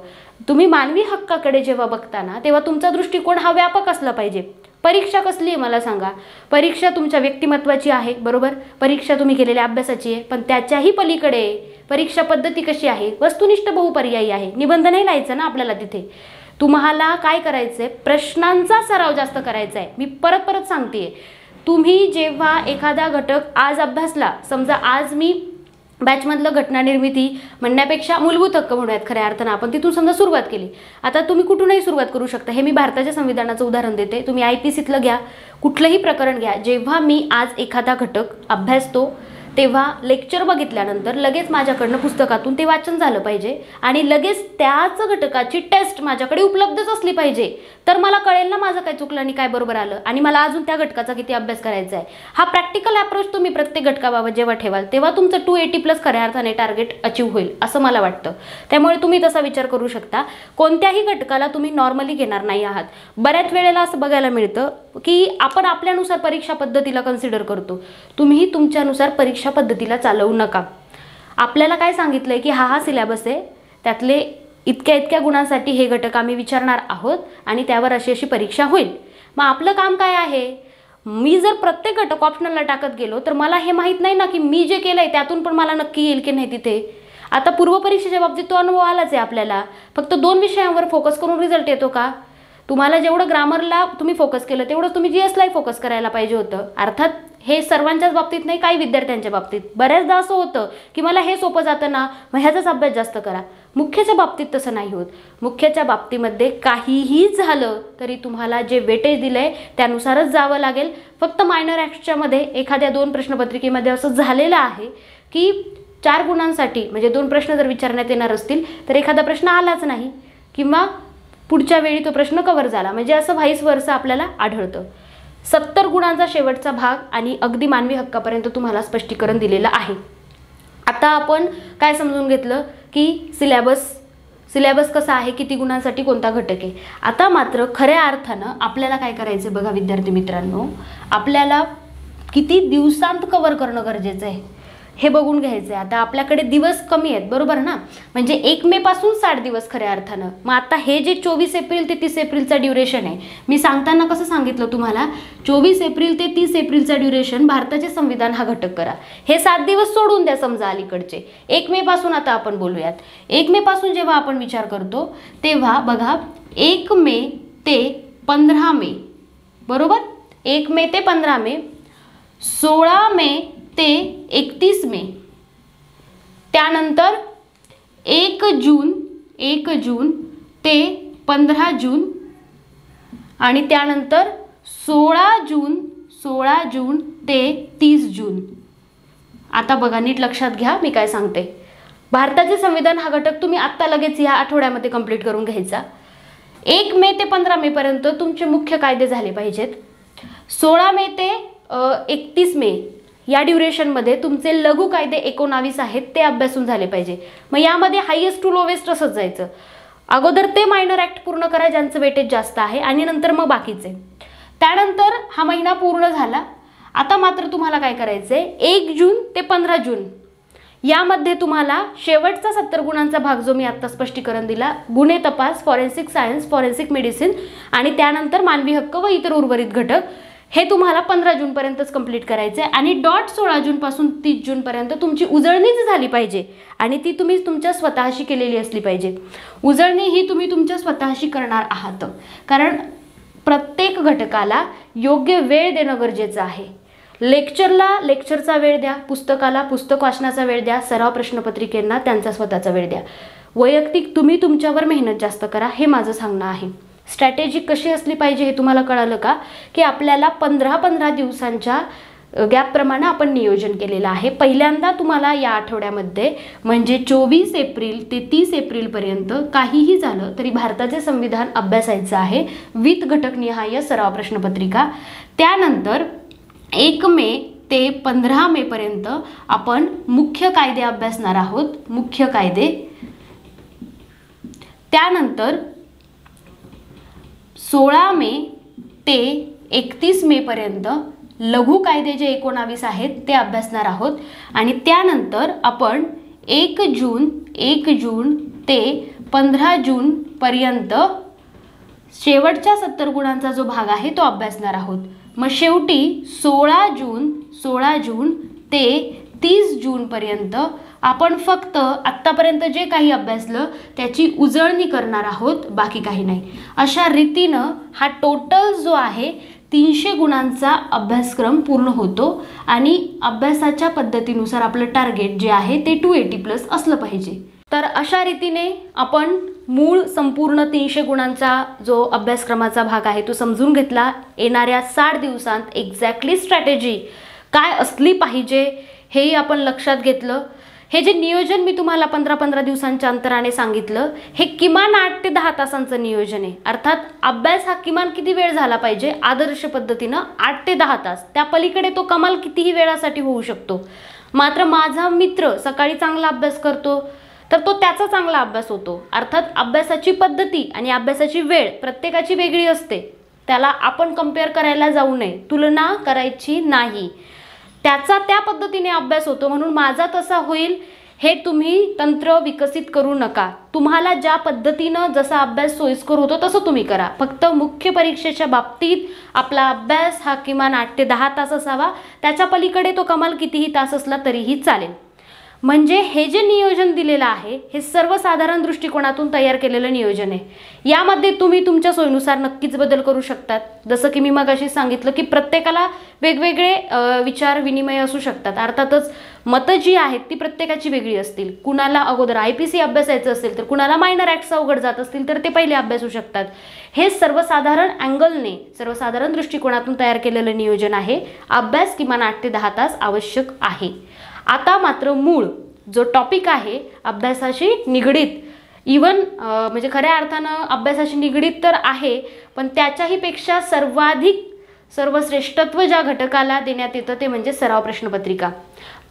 तुम्ही मानवी हक्काकडे जेव्हा बघताना तेव्हा तुमचा दृष्टिकोन हा व्यापक असला पाहिजे. परीक्षा कसली आहे मला सांगा, परीक्षा तुमच्या व्यक्तिमत्वाची आहे, बरोबर, परीक्षा तुम्ही केलेल्या अभ्यासाची आहे, पण त्याच्याही पलीकडे परीक्षा पद्धती कशी आहे, वस्तुनिष्ठ बहुपर्यायी आहे. निबंध नाही लिहायचं ना आपल्याला तिथे. तुम्हाला काय करायचं आहे, प्रश्नांचा सराव जास्त करायचा आहे. मी परत परत सांगते, तुम्ही जेव्हा एखादा घटक आज अभ्यासला, समजा आज मी बॅचमधलं घटना निर्मिती म्हणण्यापेक्षा मूलभूत हक्क म्हणूयात खऱ्या अर्थानं आपण तिथून समजा सुरुवात केली. आता तुम्ही कुठूनही सुरुवात करू शकता. हे मी भारताच्या संविधानाचं उदाहरण देते. तुम्ही IPCतलं घ्या, कुठलंही प्रकरण घ्या. जेव्हा मी आज एखादा घटक अभ्यासतो तेव्हा लेक्चर बघितल्यानंतर लगेच माझ्याकडनं पुस्तकातून ते वाचन झालं पाहिजे आणि लगेच त्याच घटकाची टेस्ट माझ्याकडे उपलब्धच असली पाहिजे. तर मला कळेल ना माझं काय चुकलं आणि काय बरोबर आलं आणि मला अजून त्या घटकाचा किती अभ्यास करायचा आहे. हा प्रॅक्टिकल अप्रोच तुम्ही प्रत्येक घटकाबाबत जेव्हा ठेवाल तेव्हा तुमचं 280+ खऱ्या अर्थाने टार्गेट अचीव्ह होईल असं मला वाटतं. त्यामुळे तुम्ही तसा विचार करू शकता. कोणत्याही घटकाला तुम्ही नॉर्मली घेणार नाही आहात. बऱ्याच वेळेला असं बघायला मिळतं की आपण आपल्यानुसार परीक्षा पद्धतीला कन्सिडर करतो. तुम्ही तुमच्यानुसार परीक्षा पद्धतीला चालवू नका. आपल्याला काय सांगितलंय की हा सिलेबस आहे, त्यातले इतक्या गुणांसाठी हे घटक आम्ही विचारणार आहोत आणि त्यावर अशी परीक्षा होईल. मग आपलं काम काय आहे, मी जर प्रत्येक घटक ऑप्शनलला टाकत गेलो तर मला हे माहीत नाही ना की मी जे केलंय त्यातून पण मला नक्की येईल की नाही तिथे. आता पूर्वपरीक्षेच्या बाबतीत तो अनुभव आलाच आहे आपल्याला. फक्त 2 विषयांवर फोकस करून रिझल्ट येतो का? तुम्हाला जेवढं ग्रामरला तुम्ही फोकस केलं तेवढंच तुम्ही GSलाही फोकस करायला पाहिजे होतं. अर्थात हे सर्वांच्याच बाबतीत नाही, काही विद्यार्थ्यांच्या बाबतीत बऱ्याचदा असं होतं की मला हे सोपं जातं ना, मग ह्याचाच अभ्यास जास्त करा. मुख्यच्या बाबतीत तसं नाही होत. मुख्यच्या बाबतीमध्ये काहीही झालं तरी तुम्हाला जे वेटेज दिलंय त्यानुसारच जावं लागेल. फक्त मायनर ॲक्टच्या मध्ये एखाद्या 2 प्रश्नपत्रिकेमध्ये असं झालेलं आहे की 4 गुणांसाठी म्हणजे 2 प्रश्न जर विचारण्यात येणार असतील तर एखादा प्रश्न आलाच नाही किंवा पुढच्या वेळी तो प्रश्न कव्हर झाला, म्हणजे असं व्हाईस वर्सा आपल्याला आढळतं. 70 गुणांचा शेवटचा भाग आणि अगदी मानवी हक्कापर्यंत तुम्हाला स्पष्टीकरण दिलेलं आहे. आता आपण काय समजून घेतलं की सिलेबस कसा आहे, किती गुणांसाठी कोणता घटक आहे. आता मात्र खऱ्या अर्थानं आपल्याला काय करायचं बघा विद्यार्थी मित्रांनो, आपल्याला किती दिवसांत कव्हर करणं गरजेचं आहे हे बघून घ्यायचं आहे. आता आपल्याकडे दिवस कमी आहेत, बरोबर ना, म्हणजे 1 मे पासून 60 दिवस खऱ्या अर्थानं. मग आता हे जे 24 एप्रिल ते 30 एप्रिलचा ड्युरेशन आहे, मी सांगताना कसं सांगितलं तुम्हाला, 24 एप्रिल ते 30 एप्रिलचा ड्युरेशन भारताचे संविधान हा घटक करा. हे 7 दिवस सोडून द्या समजा अलीकडचे. 1 मे पासून आता आपण बोलूयात. 1 मे पासून जेव्हा आपण विचार करतो तेव्हा बघा 1 मे ते 15 मे, बरोबर, 1 मे ते 15 मे, 16 मे ते 31 मे, त्यानंतर 1 जून ते 15 जून आणि त्यानंतर 16 जून ते 30 जून. आता बघा नीट लक्षात घ्या मी काय सांगते. भारताचे संविधान हा घटक तुम्ही आत्ता लगेच या आठवड्यामध्ये कंप्लीट करून घ्यायचा. 1 मे ते 15 मे पर्यंत तुमचे मुख्य कायदे झाले पाहिजेत. 16 मे ते 31 मे या ड्युरेशनमध्ये तुमचे लघु कायदे 19 आहेत ते अभ्यासून झाले पाहिजे. मग यामध्ये हायेस्ट टू लोवेस्ट असंच जायचं. अगोदर ते मायनर ॲक्ट पूर्ण करा ज्यांचं वेटेज जास्त आहे आणि नंतर मग बाकीचे. त्यानंतर हा महिना पूर्ण झाला. आता मात्र तुम्हाला काय करायचं आहे, 1 जून ते 15 जून यामध्ये तुम्हाला शेवटचा 70 गुणांचा भाग जो मी आत्ता स्पष्टीकरण दिला, गुन्हे तपास, फॉरेन्सिक सायन्स, फॉरेन्सिक मेडिसिन आणि त्यानंतर मानवी हक्क व इतर उर्वरित घटक, हे तुम्हाला 15 जूनपर्यंतच कंप्लीट करायचं आहे आणि डॉट 16 जूनपासून 30 जूनपर्यंत तुमची उजळणीच झाली पाहिजे आणि ती तुम्ही तुमच्या स्वतःशी केलेली असली पाहिजे. उजळणी ही तुम्ही तुमच्या स्वतःशी करणार आहात, कारण प्रत्येक घटकाला योग्य वेळ देणं गरजेचं आहे. लेक्चरला लेक्चरचा वेळ द्या, पुस्तकाला पुस्तक वाचनाचा वेळ द्या, सराव प्रश्नपत्रिकेंना त्यांचा स्वतःचा वेळ द्या. वैयक्तिक तुम्ही तुमच्यावर मेहनत जास्त करा, हे माझं सांगणं आहे. स्ट्रॅटेजी कशी असली पाहिजे हे तुम्हाला कळालं का, की आपल्याला 15-15 दिवसांच्या गॅपप्रमाणे आपण नियोजन केलेलं आहे. पहिल्यांदा तुम्हाला या आठवड्यामध्ये म्हणजे 24 एप्रिल ते 30 एप्रिलपर्यंत काहीही झालं तरी भारताचे संविधान अभ्यासायचं आहे विथ घटकनिहाय सराव प्रश्नपत्रिका. त्यानंतर 1 मे ते 15 मेपर्यंत आपण मुख्य कायदे अभ्यासणार आहोत, मुख्य कायदे. त्यानंतर 16 मे ते 31 मेपर्यंत लघु कायदे जे 19 आहेत ते अभ्यासणार आहोत आणि त्यानंतर आपण 1 जून ते 15 जूनपर्यंत शेवटच्या 70 गुणांचा जो भाग आहे तो अभ्यासणार आहोत. मग शेवटी 16 जून ते 30 जूनपर्यंत आपण फक्त आत्तापर्यंत जे काही अभ्यासलं त्याची उजळणी करणार आहोत, बाकी काही नाही. अशा रीतीनं हा टोटल जो आहे 300 गुणांचा अभ्यासक्रम पूर्ण होतो आणि अभ्यासाच्या पद्धतीनुसार आपलं टार्गेट जे आहे ते 280+ असलं पाहिजे. तर अशा रीतीने आपण मूळ संपूर्ण 300 गुणांचा जो अभ्यासक्रमाचा भाग आहे तो समजून घेतला. येणाऱ्या 60 दिवसांत एक्झॅक्टली स्ट्रॅटेजी काय असली पाहिजे हेही आपण लक्षात घेतलं. हे जे नियोजन मी तुम्हाला 15-15 दिवसांच्या अंतराने सांगितलं, हे किमान 8 ते 10 तासांचं नियोजन आहे. अर्थात अभ्यास हा किमान किती वेळ झाला पाहिजे, आदर्श पद्धतीनं 8 ते 10 तास. त्या पलीकडे तो कमाल कितीही वेळासाठी होऊ शकतो. मात्र माझा मित्र सकाळी चांगला अभ्यास करतो तर तो त्याचा चांगला अभ्यास होतो. अर्थात अभ्यासाची पद्धती आणि अभ्यासाची वेळ प्रत्येकाची वेगळी असते, त्याला आपण कंपेअर करायला जाऊ नये, तुलना करायची नाही. त्याचा त्या पद्धतीने अभ्यास होतो म्हणून माझा तसा होईल हे तुम्ही तंत्र विकसित करू नका. तुम्हाला ज्या पद्धतीनं जसा अभ्यास सोयीस्कर होतो तसं तुम्ही करा. फक्त मुख्य परीक्षेच्या बाबतीत आपला अभ्यास हा किमान 8 ते 10 तास असावा, त्याच्या पलीकडे तो कमाल कितीही तास असला तरीही चालेल. म्हणजे हे जे नियोजन दिलेलं आहे हे सर्वसाधारण दृष्टिकोनातून तयार केलेलं नियोजन आहे. यामध्ये तुम्ही तुमच्या सोयीनुसार नक्कीच बदल करू शकतात. जसं की मी मगाशी सांगितलं की प्रत्येकाला वेगवेगळे विचार विनिमय असू शकतात. अर्थातच मतं जी आहेत ती प्रत्येकाची वेगळी असतील. कुणाला अगोदर IPC अभ्यासायचं असेल तर कुणाला मायनर ॲक्ट्स अवघड जात असतील तर ते पहिले अभ्यासू शकतात. हे सर्वसाधारण अँगलने सर्वसाधारण दृष्टिकोनातून तयार केलेलं नियोजन आहे. अभ्यास किमान 8 ते 10 तास आवश्यक आहे. आता मात्र मूळ जो टॉपिक आहे अभ्यासाशी निगडीत, इवन म्हणजे खऱ्या अर्थानं अभ्यासाशी निगडीत तर आहे, पण त्याच्याही पेक्षा सर्वाधिक सर्वश्रेष्ठत्व ज्या घटकाला देण्यात येतं ते म्हणजे सराव प्रश्नपत्रिका.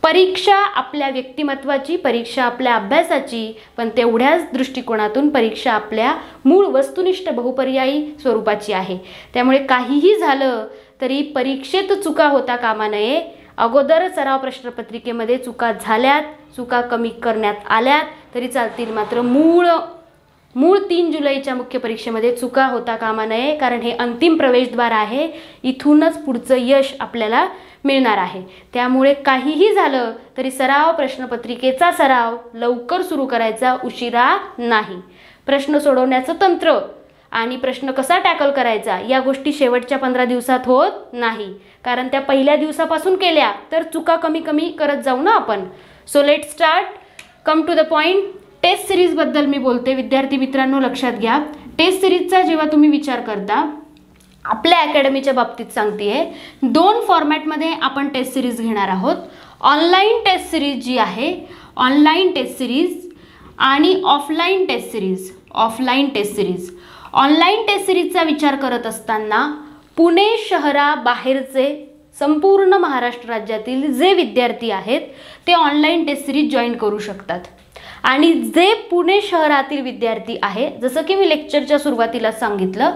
परीक्षा आपल्या व्यक्तिमत्वाची, परीक्षा आपल्या अभ्यासाची, पण तेवढ्याच दृष्टिकोनातून परीक्षा आपल्या मूळ वस्तुनिष्ठ बहुपर्यायी स्वरूपाची आहे. त्यामुळे काहीही झालं तरी परीक्षेत चुका होता कामा नये. अगोदर सराव प्रश्नपत्रिकेमध्ये चुका झाल्यात, चुका कमी करण्यात आल्यात तरी चालतील, मात्र मूळ 3 जुलैच्या मुख्य परीक्षेमध्ये चुका होता कामा नये, कारण हे अंतिम प्रवेशद्वार आहे. इथूनच पुढचं यश आपल्याला मिळणार आहे. त्यामुळे काहीही झालं तरी सराव प्रश्नपत्रिकेचा सराव लवकर सुरू करायचा, उशिरा नाही. प्रश्न सोडवण्याचं तंत्र आणि प्रश्न कसा टॅकल करायचा या गोष्टी शेवटच्या 15 दिवसात होत नाही, कारण त्या पहिल्या दिवसापासून केल्या तर चुका कमी कमी करत जाऊ ना आपण. So let start, come to the point. Test सिरीजबद्दल मी बोलते. विद्यार्थी मित्रांनो लक्षात घ्या, टेस्ट सिरीजचा जेव्हा तुम्ही विचार करता, आपल्या अकॅडमीच्या बाबतीत सांगते, 2 फॉर्मॅटमध्ये आपण टेस्ट सिरीज घेणार आहोत. ऑनलाईन टेस्ट सिरीज जी आहे, ऑनलाईन टेस्ट सिरीज आणि offline test series. Offline test series, online test सिरीजचा विचार करत असताना पुणे शहराबाहेरचे संपूर्ण महाराष्ट्र राज्यातील जे विद्यार्थी आहेत ते ऑनलाईन टेस्ट सिरीज जॉईन करू शकतात. आणि जे पुणे शहरातील विद्यार्थी आहे, जसं की मी लेक्चरच्या सुरुवातीला सांगितलं,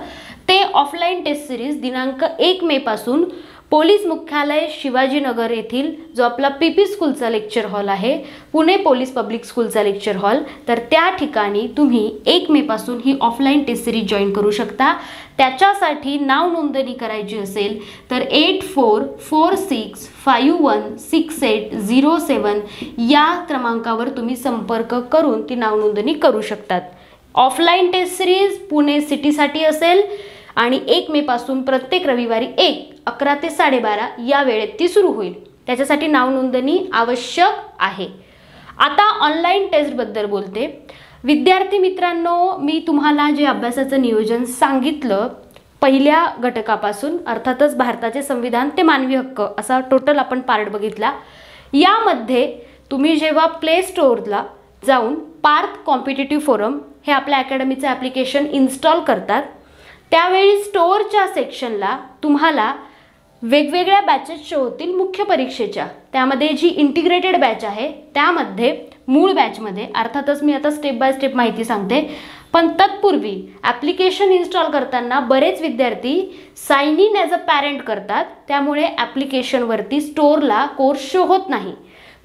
ते ऑफलाईन टेस्ट सिरीज दिनांक 1 मे पासून पोलीस मुख्यालय शिवाजीनगर येथील जो आपला PP स्कूलचा लेक्चर हॉल आहे, पुणे पोलीस पब्लिक स्कूलचा लेक्चर हॉल, तर त्या ठिकाणी तुम्ही 1 मे पासून ही ऑफलाईन टेस्ट सिरीज जॉईन करू शकता. त्याच्यासाठी नाव नोंदणी करायची असेल तर 8446516807 या क्रमांकावर तुम्ही संपर्क करून ती नाव नोंदणी करू शकतात. ऑफलाईन टेस्ट सिरीज पुणे सिटीसाठी असेल आणि 1 मे पासून प्रत्येक रविवारी 11 ते 12:30 या वेळेत ती सुरू होईल. त्याच्यासाठी नाव नोंदणी आवश्यक आहे. आता ऑनलाईन टेस्टबद्दल बोलते. विद्यार्थी मित्रांनो, मी तुम्हाला जे अभ्यासाचं नियोजन सांगितलं पहिल्या घटकापासून, अर्थातच भारताचे संविधान ते मानवी हक्क असा टोटल आपण पार्ट बघितला. यामध्ये तुम्ही जेव्हा प्ले स्टोअरला जाऊन पार्थ कॉम्पिटिटिव्ह फोरम हे आपल्या अकॅडमीचं ॲप्लिकेशन इन्स्टॉल करतात, त्यावेळी स्टोअरच्या सेक्शनला तुम्हाला वेगवेगळ्या बॅचेस शो होतील मुख्य परीक्षेच्या. त्यामध्ये जी इंटिग्रेटेड बॅच आहे त्यामध्ये मूळ बॅचमध्ये, अर्थातच मी आता स्टेप बाय स्टेप माहिती सांगते, पण तत्पूर्वी ॲप्लिकेशन इन्स्टॉल करताना बरेच विद्यार्थी sign in as a parent करतात. त्यामुळे ॲप्लिकेशनवरती स्टोअरला कोर्स शो होत नाही.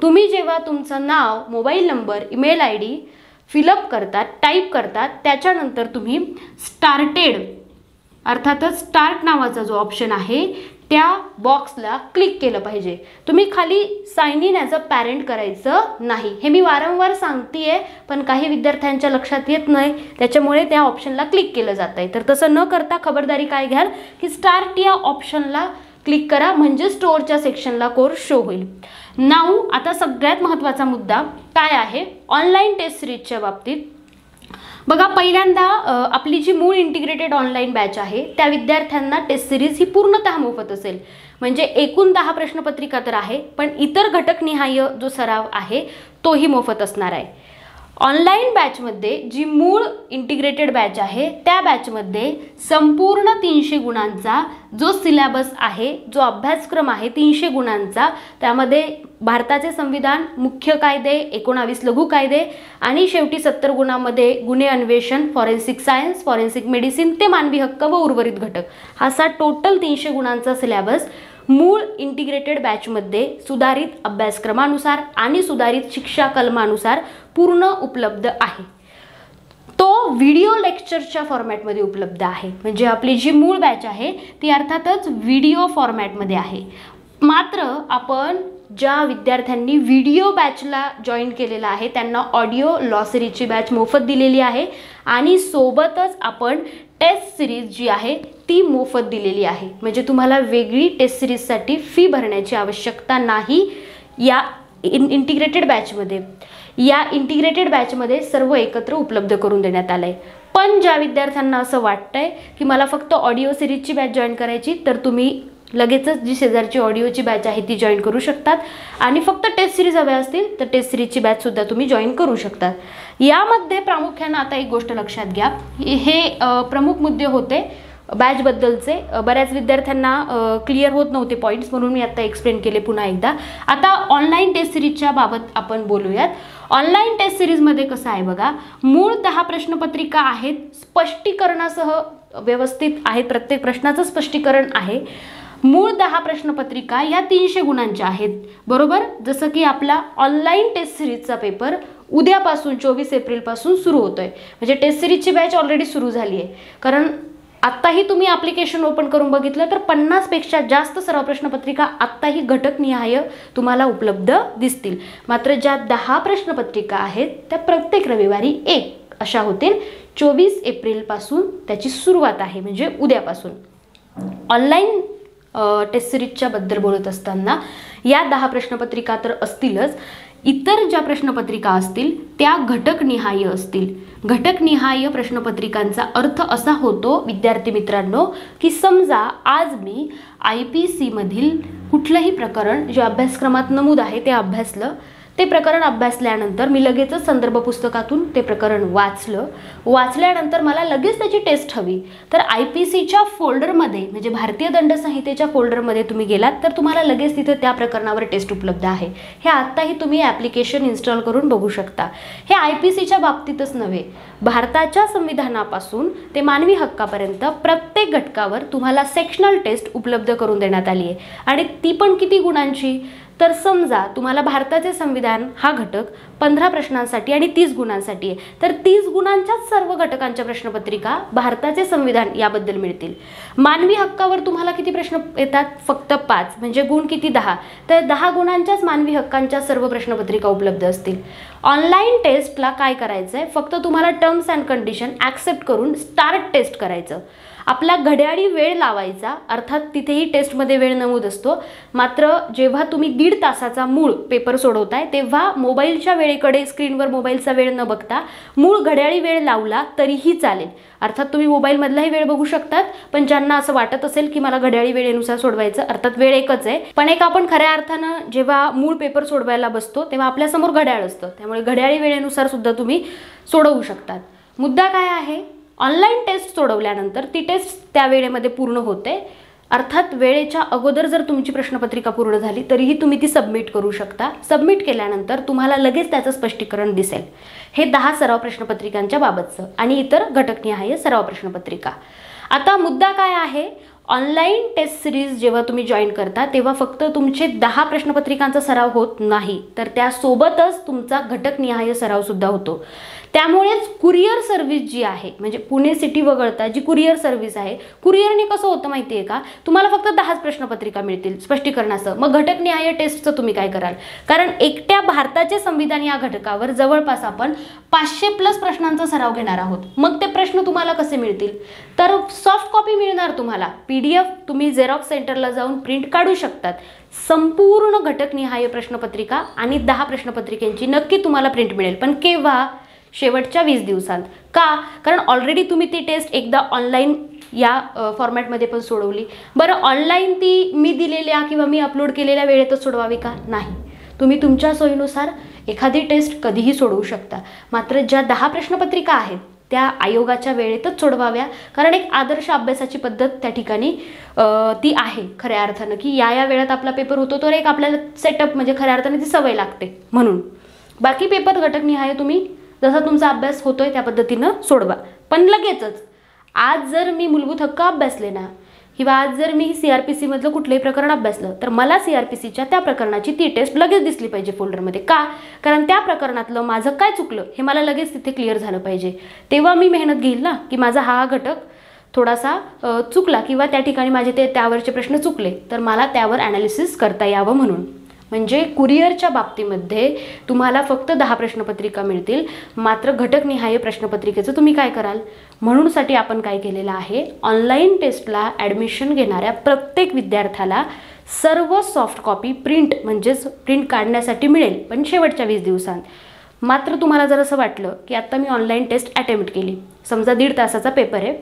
तुम्ही जेव्हा तुमचं नाव, mobile number, email ID fill up करतात, टाईप करतात, त्याच्यानंतर तुम्ही स्टार्टेड अर्थातच स्टार्ट नावाचा जो ऑप्शन आहे त्या बॉक्सला क्लिक केलं पाहिजे. तुम्ही खाली sign in as a parent करायचं नाही. हे मी वारंवार सांगतेय, पण काही विद्यार्थ्यांच्या लक्षात येत नाही, त्याच्यामुळे त्या ऑप्शनला क्लिक केलं जात आहे. तर तसं न करता खबरदारी काय घ्याल की स्टार्ट या ऑप्शनला क्लिक करा, म्हणजे स्टोअरच्या सेक्शनला कोर्स शो होईल. नाऊ आता सगळ्यात महत्त्वाचा मुद्दा काय आहे ऑनलाईन टेस्ट सिरीजच्या बाबतीत. बघा, पहिल्यांदा आपली जी मूळ इंटिग्रेटेड ऑनलाईन बॅच आहे त्या विद्यार्थ्यांना टेस्ट सिरीज ही पूर्णतः मोफत असेल. म्हणजे एकूण 10 प्रश्नपत्रिका तर आहे, पण इतर घटकनिहाय जो सराव आहे तोही मोफत असणार आहे. ऑनलाईन बॅचमध्ये जी मूळ इंटिग्रेटेड बॅच आहे त्या बॅचमध्ये संपूर्ण 300 गुणांचा जो सिलेबस आहे, जो अभ्यासक्रम आहे 300 गुणांचा, त्यामध्ये भारताचे संविधान, मुख्य कायदे, 19 लघु कायदे आणि शेवटी 70 गुणांमध्ये गुन्हे अन्वेषण, फॉरेन्सिक सायन्स, फॉरेन्सिक मेडिसिन ते मानवी हक्क व उर्वरित घटक, असा टोटल 300 गुणांचा सिलेबस मूळ इंटिग्रेटेड बॅचमध्ये सुधारित अभ्यासक्रमानुसार आणि सुधारित शिक्षा कलमानुसार पूर्ण उपलब्ध आहे. तो व्हिडिओ लेक्चरच्या फॉर्मॅटमध्ये उपलब्ध आहे. म्हणजे आपली जी मूळ बॅच आहे ती अर्थातच व्हिडिओ फॉर्मॅटमध्ये आहे. मात्र आपण ज्या विद्यार्थ्यांनी व्हिडिओ बॅचला जॉईन केलेला आहे त्यांना ऑडिओ लॉसरीची बॅच मोफत दिलेली आहे आणि सोबतच आपण टेस्ट सिरीज जी आहे ती मोफत दिलेली आहे. म्हणजे तुम्हाला वेगळी टेस्ट सिरीजसाठी फी भरण्याची आवश्यकता नाही. या इंटिग्रेटेड बॅचमध्ये इंटिग्रेटेड बॅचमध्ये सर्व एकत्र उपलब्ध करून देण्यात आलं आहे. पण ज्या विद्यार्थ्यांना असं वाटतंय की मला फक्त ऑडिओ सिरीजची बॅच जॉईन करायची, तर तुम्ही लगेचच जी शेजारची ऑडिओची बॅच आहे ती जॉईन करू शकतात. आणि फक्त टेस्ट सिरीज हव्या असतील तर टेस्ट सिरीजची बॅचसुद्धा तुम्ही जॉईन करू शकतात. यामध्ये प्रामुख्यानं आता एक गोष्ट लक्षात घ्या, हे प्रमुख मुद्दे होते बॅचबद्दलचे. बऱ्याच विद्यार्थ्यांना क्लिअर होत नव्हते पॉईंट्स, म्हणून मी आता एक्सप्लेन केले पुन्हा एकदा. आता ऑनलाईन टेस्ट सिरीजच्या बाबत आपण बोलूयात. ऑनलाईन टेस्ट सिरीजमध्ये कसं आहे बघा, मूळ 10 प्रश्नपत्रिका आहेत, स्पष्टीकरणासह व्यवस्थित आहेत, प्रत्येक प्रश्नाचं स्पष्टीकरण आहे. मूळ 10 प्रश्नपत्रिका या 300 गुणांच्या आहेत, बरोबर. जसं की आपला ऑनलाईन टेस्ट सिरीजचा पेपर उद्यापासून 24 एप्रिलपासून सुरू होतोय. म्हणजे टेस्ट सिरीजची बॅच ऑलरेडी सुरू झाली आहे. कारण आत्ताही तुम्ही ॲप्लिकेशन ओपन करून बघितलं तर 50पेक्षा जास्त सराव प्रश्नपत्रिका आत्ताही घटकनिहाय तुम्हाला उपलब्ध दिसतील. मात्र ज्या 10 प्रश्नपत्रिका आहेत त्या प्रत्येक रविवारी 1 अशा होतील. 24 एप्रिलपासून त्याची सुरुवात आहे, म्हणजे उद्यापासून. ऑनलाईन टेस्ट सिरीजच्या बद्दल बोलत असताना या 10 प्रश्नपत्रिका तर असतीलच, इतर ज्या प्रश्नपत्रिका असतील त्या घटकनिहाय असतील. घटकनिहाय प्रश्नपत्रिकांचा अर्थ असा होतो विद्यार्थी मित्रांनो की समजा आज मी IPC मधील कुठलंही प्रकरण जे अभ्यासक्रमात नमूद आहे ते अभ्यासलं, ते प्रकरण अभ्यासल्यानंतर मी लगेचच संदर्भ पुस्तकातून ते प्रकरण वाचल्यानंतर मला लगेच त्याची टेस्ट हवी, तर IPCच्या फोल्डरमध्ये म्हणजे भारतीय दंड संहितेच्या फोल्डरमध्ये तुम्ही गेलात तर तुम्हाला लगेच तिथे त्या प्रकरणावर टेस्ट उपलब्ध आहे. हे आत्ताही तुम्ही ॲप्लिकेशन इन्स्टॉल करून बघू शकता. हे IPCच्या बाबतीतच नव्हे, भारताच्या संविधानापासून ते मानवी हक्कापर्यंत प्रत्येक घटकावर तुम्हाला सेक्शनल टेस्ट उपलब्ध करून देण्यात आली आहे. आणि ती पण किती गुणांची? तर समजा तुम्हाला भारताचे संविधान हा घटक 15 प्रश्नांसाठी आणि 30 गुणांसाठी आहे, तर 30 गुणांच्याच सर्व घटकांच्या प्रश्नपत्रिका भारताचे संविधान याबद्दल मिळतील. मानवी हक्कावर तुम्हाला किती प्रश्न येतात? फक्त 5, म्हणजे गुण किती? 10. तर 10 गुणांच्याच मानवी हक्कांच्या सर्व प्रश्नपत्रिका उपलब्ध असतील. ऑनलाईन टेस्टला काय करायचं आहे? फक्त तुम्हाला टर्म्स अँड कंडिशन ॲक्सेप्ट करून स्टार्ट टेस्ट करायचं. आपला घड्याळी वेळ लावायचा, अर्थात तिथेही टेस्टमध्ये वेळ नमूद असतो. मात्र जेव्हा तुम्ही 1.5 तासाचा मूळ पेपर सोडवताय तेव्हा मोबाईलच्या वेळेकडे, स्क्रीनवर मोबाईलचा वेळ न बघता मूळ घड्याळी वेळ लावला तरीही चालेल. अर्थात तुम्ही मोबाईलमधलाही वेळ बघू शकतात, पण ज्यांना असं वाटत असेल की मला घड्याळी वेळेनुसार सोडवायचं, अर्थात वेळ एकच आहे, पण एक आपण खऱ्या अर्थानं जेव्हा मूळ पेपर सोडवायला बसतो तेव्हा आपल्यासमोर घड्याळ असतं, त्यामुळे घड्याळी वेळेनुसार सुद्धा तुम्ही सोडवू शकतात. मुद्दा काय आहे? ऑनलाईन टेस्ट सोडवल्यानंतर ती टेस्ट त्या वेळेमध्ये पूर्ण होते. अर्थात वेळेच्या अगोदर जर तुमची प्रश्नपत्रिका पूर्ण झाली तरीही तुम्ही ती सबमिट करू शकता. सबमिट केल्यानंतर तुम्हाला लगेच त्याचं स्पष्टीकरण दिसेल. हे 10 सराव प्रश्नपत्रिकांच्या बाबतचं आणि इतर घटकनिहाय सराव प्रश्नपत्रिका. आता मुद्दा काय आहे? ऑनलाईन टेस्ट सिरीज जेव्हा तुम्ही जॉईन करता तेव्हा फक्त तुमचे 10 प्रश्नपत्रिकांचा सराव होत नाही, तर त्यासोबतच तुमचा घटकनिहाय सराव सुद्धा होतो. त्यामुळेच कुरिअर सर्व्हिस जी आहे, म्हणजे पुणे सिटी वगळता जी कुरिअर सर्व्हिस आहे, कुरिअरने कसं होतं माहिती आहे का? तुम्हाला फक्त 10 प्रश्नपत्रिका मिळतील स्पष्टीकरणासह. मग घटकनिहाय टेस्टचं तुम्ही काय कराल? कारण एकट्या भारताचे संविधान या घटकावर जवळपास आपण 500+ प्रश्नांचा सराव घेणार आहोत. मग ते प्रश्न तुम्हाला कसे मिळतील? तर सॉफ्ट कॉपी मिळणार तुम्हाला. PDF तुम्ही झेरॉक्स सेंटरला जाऊन प्रिंट काढू शकतात. संपूर्ण घटकनिहाय प्रश्नपत्रिका आणि 10 प्रश्नपत्रिकांची नक्की तुम्हाला प्रिंट मिळेल. पण केव्हा? शेवटच्या 20 दिवसांत. का? कारण ऑलरेडी तुम्ही ती टेस्ट एकदा ऑनलाईन या फॉर्मॅटमध्ये पण सोडवली. बरं, ऑनलाईन ती मी दिलेल्या किंवा मी अपलोड केलेल्या वेळेतच सोडवावी का? नाही, तुम्ही तुमच्या सोयीनुसार एखादी टेस्ट कधीही सोडवू शकता. मात्र ज्या 10 प्रश्नपत्रिका आहेत त्या आयोगाच्या वेळेतच सोडवाव्या, कारण एक आदर्श अभ्यासाची पद्धत त्या ठिकाणी ती आहे खऱ्या अर्थानं, की या वेळात आपला पेपर होतो, तर एक आपल्याला सेटअप म्हणजे खऱ्या अर्थाने ती सवय लागते म्हणून. बाकी पेपर घटकनिहाय तुम्ही जसा तुमचा अभ्यास होतोय त्या पद्धतीनं सोडवा. पण लगेचच आज जर मी मूलभूत हक्क अभ्यासले ना, किंवा आज जर मी CRPC मधलं कुठलंही प्रकरण अभ्यासलं, तर मला CRPCच्या त्या प्रकरणाची ती टेस्ट लगेच दिसली पाहिजे फोल्डरमध्ये. का? कारण त्या प्रकरणातलं माझं काय चुकलं हे मला लगेच तिथे क्लिअर झालं पाहिजे. तेव्हा मी मेहनत घेईल ना, की माझा हा घटक थोडासा चुकला किंवा त्या ठिकाणी माझे त्यावरचे प्रश्न चुकले, तर मला त्यावर ॲनालिसिस करता यावं म्हणून. म्हणजे कुरिअरच्या बाबतीमध्ये तुम्हाला फक्त 10 प्रश्नपत्रिका मिळतील. मात्र घटकनिहाय प्रश्नपत्रिकेचं तुम्ही काय कराल? म्हणूनसाठी आपण काय केलेलं आहे, ऑनलाईन टेस्टला ॲडमिशन घेणाऱ्या प्रत्येक विद्यार्थ्याला सर्व सॉफ्ट कॉपी प्रिंट म्हणजेच प्रिंट काढण्यासाठी मिळेल, पण शेवटच्या 20 दिवसांत. मात्र तुम्हाला जर असं वाटलं की आत्ता मी ऑनलाईन टेस्ट अटेम्प्ट केली, समजा 1.5 तासाचा पेपर आहे,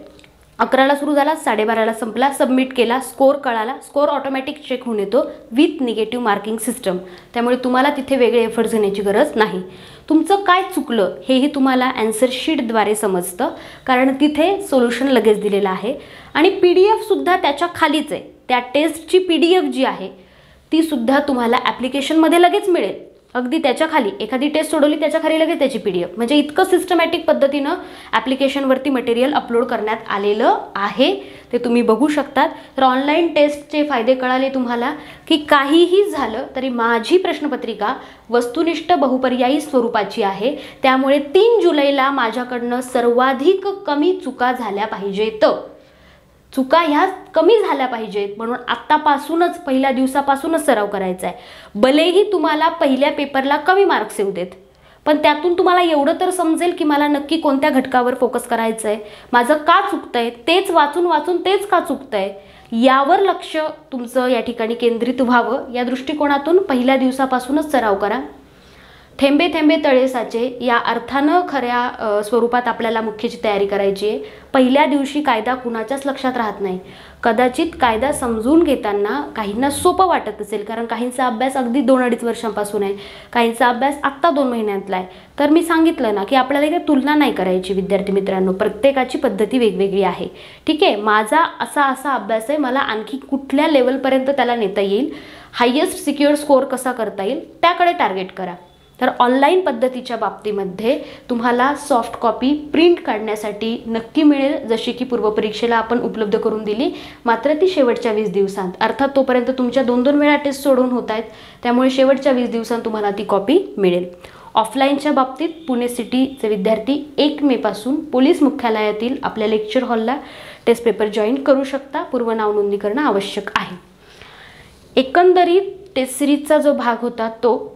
11ला सुरू झाला, 12:30ला संपला, सबमिट केला, स्कोर कळाला, स्कोर ऑटोमॅटिक चेक होऊन येतो विथ निगेटिव्ह मार्किंग सिस्टम. त्यामुळे तुम्हाला तिथे वेगळे एफर्ट्स घेण्याची गरज नाही. तुमचं काय चुकलं हेही तुम्हाला ॲन्सर शीटद्वारे समजतं, कारण तिथे सोल्युशन लगेच दिलेलं आहे. आणि PDF सुद्धा त्याच्या खालीच आहे. त्या टेस्टची PDF जी आहे ती सुद्धा तुम्हाला ॲप्लिकेशनमध्ये लगेच मिळेल. अगदी त्याच्या खाली एखादी टेस्ट सोडवली त्याच्या खाली लगेच त्याची PDF. म्हणजे इतकं सिस्टमॅटिक पद्धतीनं ॲप्लिकेशनवरती मटेरियल अपलोड करण्यात आलेलं आहे, ते तुम्ही बघू शकतात. तर ऑनलाईन टेस्टचे फायदे कळाले तुम्हाला, की काहीही झालं तरी माझी प्रश्नपत्रिका वस्तुनिष्ठ बहुपर्यायी स्वरूपाची आहे. त्यामुळे 3 जुलैला माझ्याकडनं सर्वाधिक कमी चुका झाल्या पाहिजेत. चुका ह्या कमी झाल्या पाहिजेत म्हणून आत्तापासूनच पहिल्या दिवसापासूनच सराव करायचा आहे. भलेही तुम्हाला पहिल्या पेपरला कमी मार्क्स येऊ देत, पण त्यातून तुम्हाला एवढं तर समजेल की मला नक्की कोणत्या घटकावर फोकस करायचं आहे, माझं का चुकतंय, तेच वाचून वाचून तेच का चुकतंय, यावर लक्ष तुमचं या ठिकाणी केंद्रित व्हावं. या दृष्टिकोनातून पहिल्या दिवसापासूनच सराव करा. थेंबे थेंबे तळे साचे या अर्थानं खऱ्या स्वरूपात आपल्याला मुख्यची तयारी करायची आहे. पहिल्या दिवशी कायदा कुणाच्याच लक्षात राहत नाही. कदाचित कायदा समजून घेताना काहींना सोपं वाटत असेल, कारण काहींचा अभ्यास अगदी 2-2.5 वर्षांपासून आहे, काहींचा अभ्यास आत्ता 2 महिन्यातला आहे. तर मी सांगितलं ना की आपल्याला काही तुलना नाही करायची विद्यार्थी मित्रांनो, प्रत्येकाची पद्धती वेगवेगळी आहे. ठीक आहे, माझा असा अभ्यास आहे, मला आणखी कुठल्या लेवलपर्यंत त्याला नेता येईल, हायेस्ट सिक्युअर स्कोअर कसा करता येईल त्याकडे टार्गेट करा. तर ऑनलाईन पद्धतीच्या बाबतीमध्ये तुम्हाला सॉफ्ट कॉपी प्रिंट काढण्यासाठी नक्की मिळेल, जशी की पूर्वपरीक्षेला आपण उपलब्ध करून दिली, मात्र ती शेवटच्या 20 दिवसांत, अर्थात तोपर्यंत तुमच्या 2-2 वेळा टेस्ट सोडून होत आहेत, त्यामुळे शेवटच्या 20 दिवसांत तुम्हाला ती कॉपी मिळेल. ऑफलाईनच्या बाबतीत पुणे सिटीचे विद्यार्थी 1 मेपासून पोलीस मुख्यालयातील आपल्या लेक्चर हॉलला टेस्ट पेपर जॉईन करू शकता. पूर्व नाव नोंदणी करणं आवश्यक आहे. एकंदरीत टेस्ट सिरीजचा जो भाग होता तो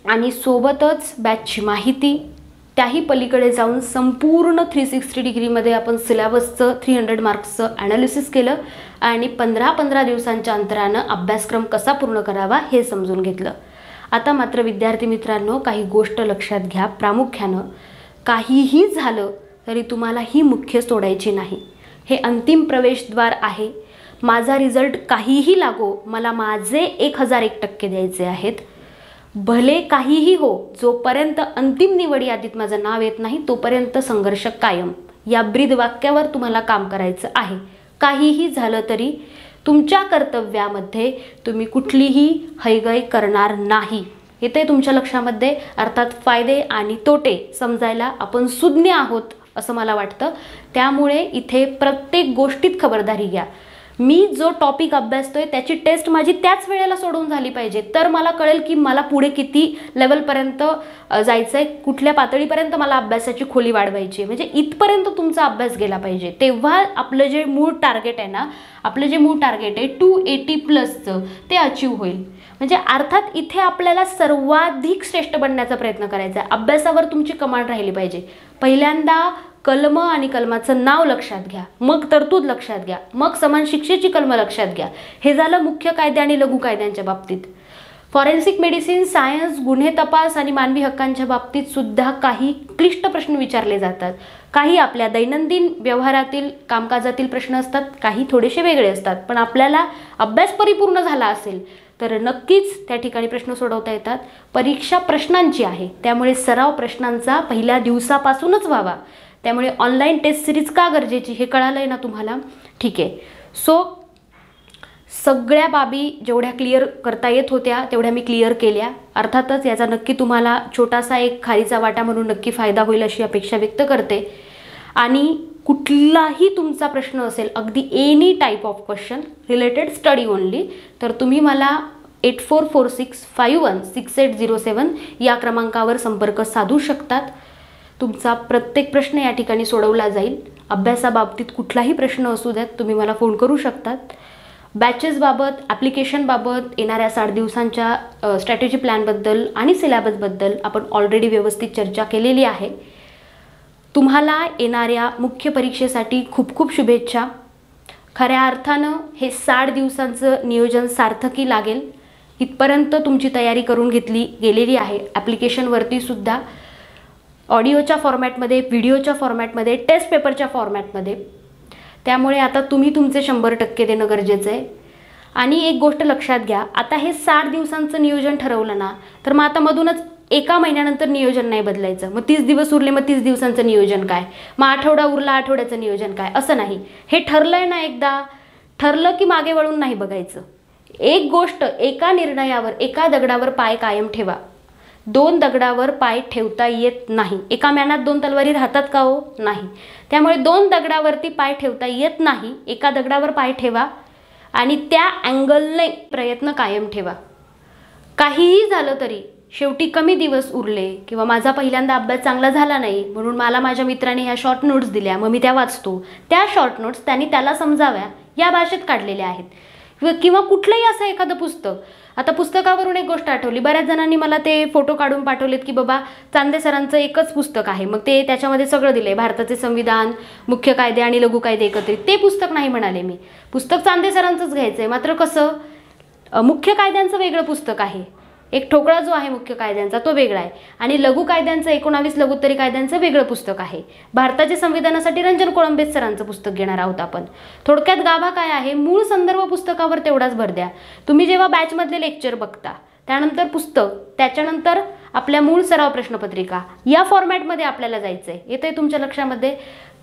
आणि सोबतच बॅचची माहिती, त्याही पलीकडे जाऊन संपूर्ण 360 डिग्रीमध्ये आपण सिलेबसचं 300 मार्क्सचं ॲनालिसिस केलं आणि 15-15 दिवसांच्या अंतरानं अभ्यासक्रम कसा पूर्ण करावा हे समजून घेतलं. आता मात्र विद्यार्थी मित्रांनो, काही गोष्ट लक्षात घ्या. प्रामुख्यानं काहीही झालं तरी तुम्हाला ही मुख्य सोडायची नाही. हे अंतिम प्रवेशद्वार आहे. माझा रिझल्ट काहीही लागो, मला माझे 1001% द्यायचे आहेत. भले काहीही हो, जोपर्यंत अंतिम निवड यादीत माझं नाव येत नाही तोपर्यंत संघर्ष कायम, या ब्रीद वाक्यावर तुम्हाला काम करायचं आहे. काहीही झालं तरी तुमच्या कर्तव्यामध्ये तुम्ही कुठलीही हयगय करणार नाही. येते तुमच्या लक्षामध्ये. अर्थात फायदे आणि तोटे समजायला आपण सुज्ञ आहोत असं मला वाटतं. त्यामुळे इथे प्रत्येक गोष्टीत खबरदारी घ्या. मी जो टॉपिक अभ्यासतोय त्याची टेस्ट माझी त्याच वेळेला सोडवून झाली पाहिजे, तर मला कळेल की मला पुढे किती लेवलपर्यंत जायचं आहे, कुठल्या पातळीपर्यंत मला अभ्यासाची खोली वाढवायची आहे. म्हणजे इथपर्यंत तुमचा अभ्यास गेला पाहिजे. तेव्हा आपलं जे मूळ टार्गेट आहे ना, आपलं जे मूळ टार्गेट आहे 280+ ते अचीव होईल. म्हणजे अर्थात इथे आपल्याला सर्वाधिक श्रेष्ठ बनण्याचा प्रयत्न करायचा आहे. अभ्यासावर तुमची कमांड राहिली पाहिजे. पहिल्यांदा कलम आणि कलमाचं नाव लक्षात घ्या, मग तरतूद लक्षात घ्या, मग समान शिक्षेची कलमं लक्षात घ्या. हे झालं मुख्य कायदे आणि लघु कायद्यांच्या बाबतीत. फॉरेन्सिक मेडिसिन, सायन्स, गुन्हे तपास आणि मानवी हक्कांच्या बाबतीत सुद्धा काही क्लिष्ट प्रश्न विचारले जातात. काही आपल्या दैनंदिन व्यवहारातील कामकाजातील प्रश्न असतात, काही थोडेसे वेगळे असतात. पण आपल्याला अभ्यास परिपूर्ण झाला असेल तर नक्कीच त्या ठिकाणी प्रश्न सोडवता येतात. परीक्षा प्रश्नांची आहे, त्यामुळे सराव प्रश्नांचा पहिल्या दिवसापासूनच व्हावा. त्यामुळे ऑनलाईन टेस्ट सिरीज का गरजेची हे कळालं आहे ना तुम्हाला? ठीक आहे. सो सगळ्या बाबी जेवढ्या क्लिअर करता येत होत्या तेवढ्या मी क्लिअर केल्या. अर्थातच याचा नक्की तुम्हाला छोटासा एक खारीचा वाटा म्हणून नक्की फायदा होईल अशी अपेक्षा व्यक्त करते. आणि कुठलाही तुमचा प्रश्न असेल, अगदी any type of question related study only, तर तुम्ही मला 8446516807 या क्रमांकावर संपर्क साधू शकतात. तुमचा प्रत्येक प्रश्न या ठिकाणी सोडवला जाईल. अभ्यासाबाबतीत कुठलाही प्रश्न असू द्यात तुम्ही मला फोन करू शकतात. बॅचेसबाबत, ॲप्लिकेशनबाबत, येणाऱ्या 60 दिवसांच्या स्ट्रॅटेजी प्लॅनबद्दल आणि सिलेबसबद्दल आपण ऑलरेडी व्यवस्थित चर्चा केलेली आहे. तुम्हाला येणाऱ्या मुख्य परीक्षेसाठी खूप खूप शुभेच्छा. खऱ्या अर्थानं हे 60 दिवसांचं नियोजन सार्थकी लागेल इथपर्यंत तुमची तयारी करून घेतली गेलेली आहे. ॲप्लिकेशनवरती सुद्धा ऑडिओच्या फॉर्मॅटमध्ये, व्हिडिओच्या फॉर्मॅटमध्ये, टेस्ट पेपरच्या फॉर्मॅटमध्ये. त्यामुळे आता तुम्ही तुमचे 100% देणं गरजेचं आहे. आणि एक गोष्ट लक्षात घ्या, आता हे 60 दिवसांचं नियोजन ठरवलं ना, तर मग आता मधूनच एका महिन्यानंतर नियोजन नाही बदलायचं. मग 30 दिवस उरले, मग 30 दिवसांचं नियोजन काय, मग आठवडा उरला, आठवड्याचं नियोजन काय, असं नाही. हे ठरलंय ना, एकदा ठरलं की मागे वळून नाही बघायचं. एक गोष्ट, एका निर्णयावर, एका दगडावर पाय कायम ठेवा. 2 दगडावर पाय ठेवता येत नाही. एका म्यानात 2 तलवारी राहतात का हो? नाही. त्यामुळे 2 दगडावरती पाय ठेवता येत नाही. एका दगडावर पाय ठेवा आणि त्या अँगलने प्रयत्न कायम ठेवा. काहीही झालं तरी शेवटी कमी दिवस उरले किंवा माझा पहिल्यांदा अभ्यास चांगला झाला नाही म्हणून मला माझ्या मित्राने ह्या शॉर्ट नोट्स दिल्या, मग मी त्या वाचतो. त्या शॉर्ट नोट्स त्यांनी त्याला समजाव्या या भाषेत काढलेल्या आहेत. किंवा कुठलंही असं एखादं पुस्तक. आता पुस्तकावरून एक गोष्ट आठवली, बऱ्याच जणांनी मला ते फोटो काढून पाठवलेत की बाबा चांदे सरांचं एकच पुस्तक आहे, मग ते त्याच्यामध्ये सगळं दिलं आहे, भारताचे संविधान, मुख्य कायदे आणि लघु कायदे एकत्रित. ते पुस्तक नाही म्हणाले मी, पुस्तक चांदे सरांचंच घ्यायचं आहे. मात्र कसं, मुख्य कायद्यांचं वेगळं पुस्तक आहे, एक ठोकळा जो आहे मुख्य कायद्यांचा तो वेगळा आहे, आणि लघु कायद्यांचं 19 लघुत्तरी कायद्यांचं वेगळं पुस्तक आहे. भारताच्या संविधानासाठी रंजन कोळंबे सरांचं पुस्तक घेणार आहोत आपण. थोडक्यात गाभा काय आहे, मूळ संदर्भ पुस्तकावर तेवढाच भर द्या. तुम्ही जेव्हा बॅचमधले लेक्चर बघता त्यानंतर पुस्तक, त्याच्यानंतर आपल्या मूळ सराव प्रश्नपत्रिका, या फॉर्मॅटमध्ये आपल्याला जायचं आहे. येतंय तुमच्या लक्षामध्ये?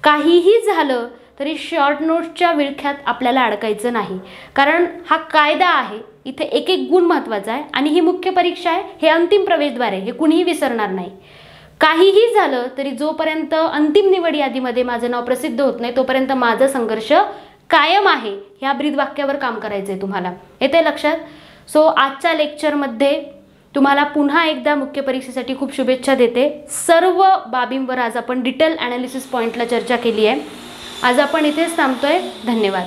काहीही झालं तरी शॉर्ट नोट्सच्या विळख्यात आपल्याला अडकायचं नाही, कारण हा कायदा आहे. इथे एक एक गुण महत्त्वाचा आहे आणि ही मुख्य परीक्षा आहे, हे अंतिम प्रवेशद्वार आहे, हे कुणीही विसरणार नाही. काहीही झालं तरी जोपर्यंत अंतिम निवड यादीमध्ये माझं नाव प्रसिद्ध होत नाही तोपर्यंत माझा संघर्ष कायम आहे. ह्या ब्रीदवाक्यावर काम करायचं आहे तुम्हाला, येते लक्षात. सो आजच्या लेक्चरमध्ये तुम्हाला पुन्हा एकदा मुख्य परीक्षेसाठी खूप शुभेच्छा देते. सर्व बाबींवर आज आपण डिटेल ॲनालिसिस पॉईंटला चर्चा केली आहे. आज आपण इथेच थांबतोय. धन्यवाद.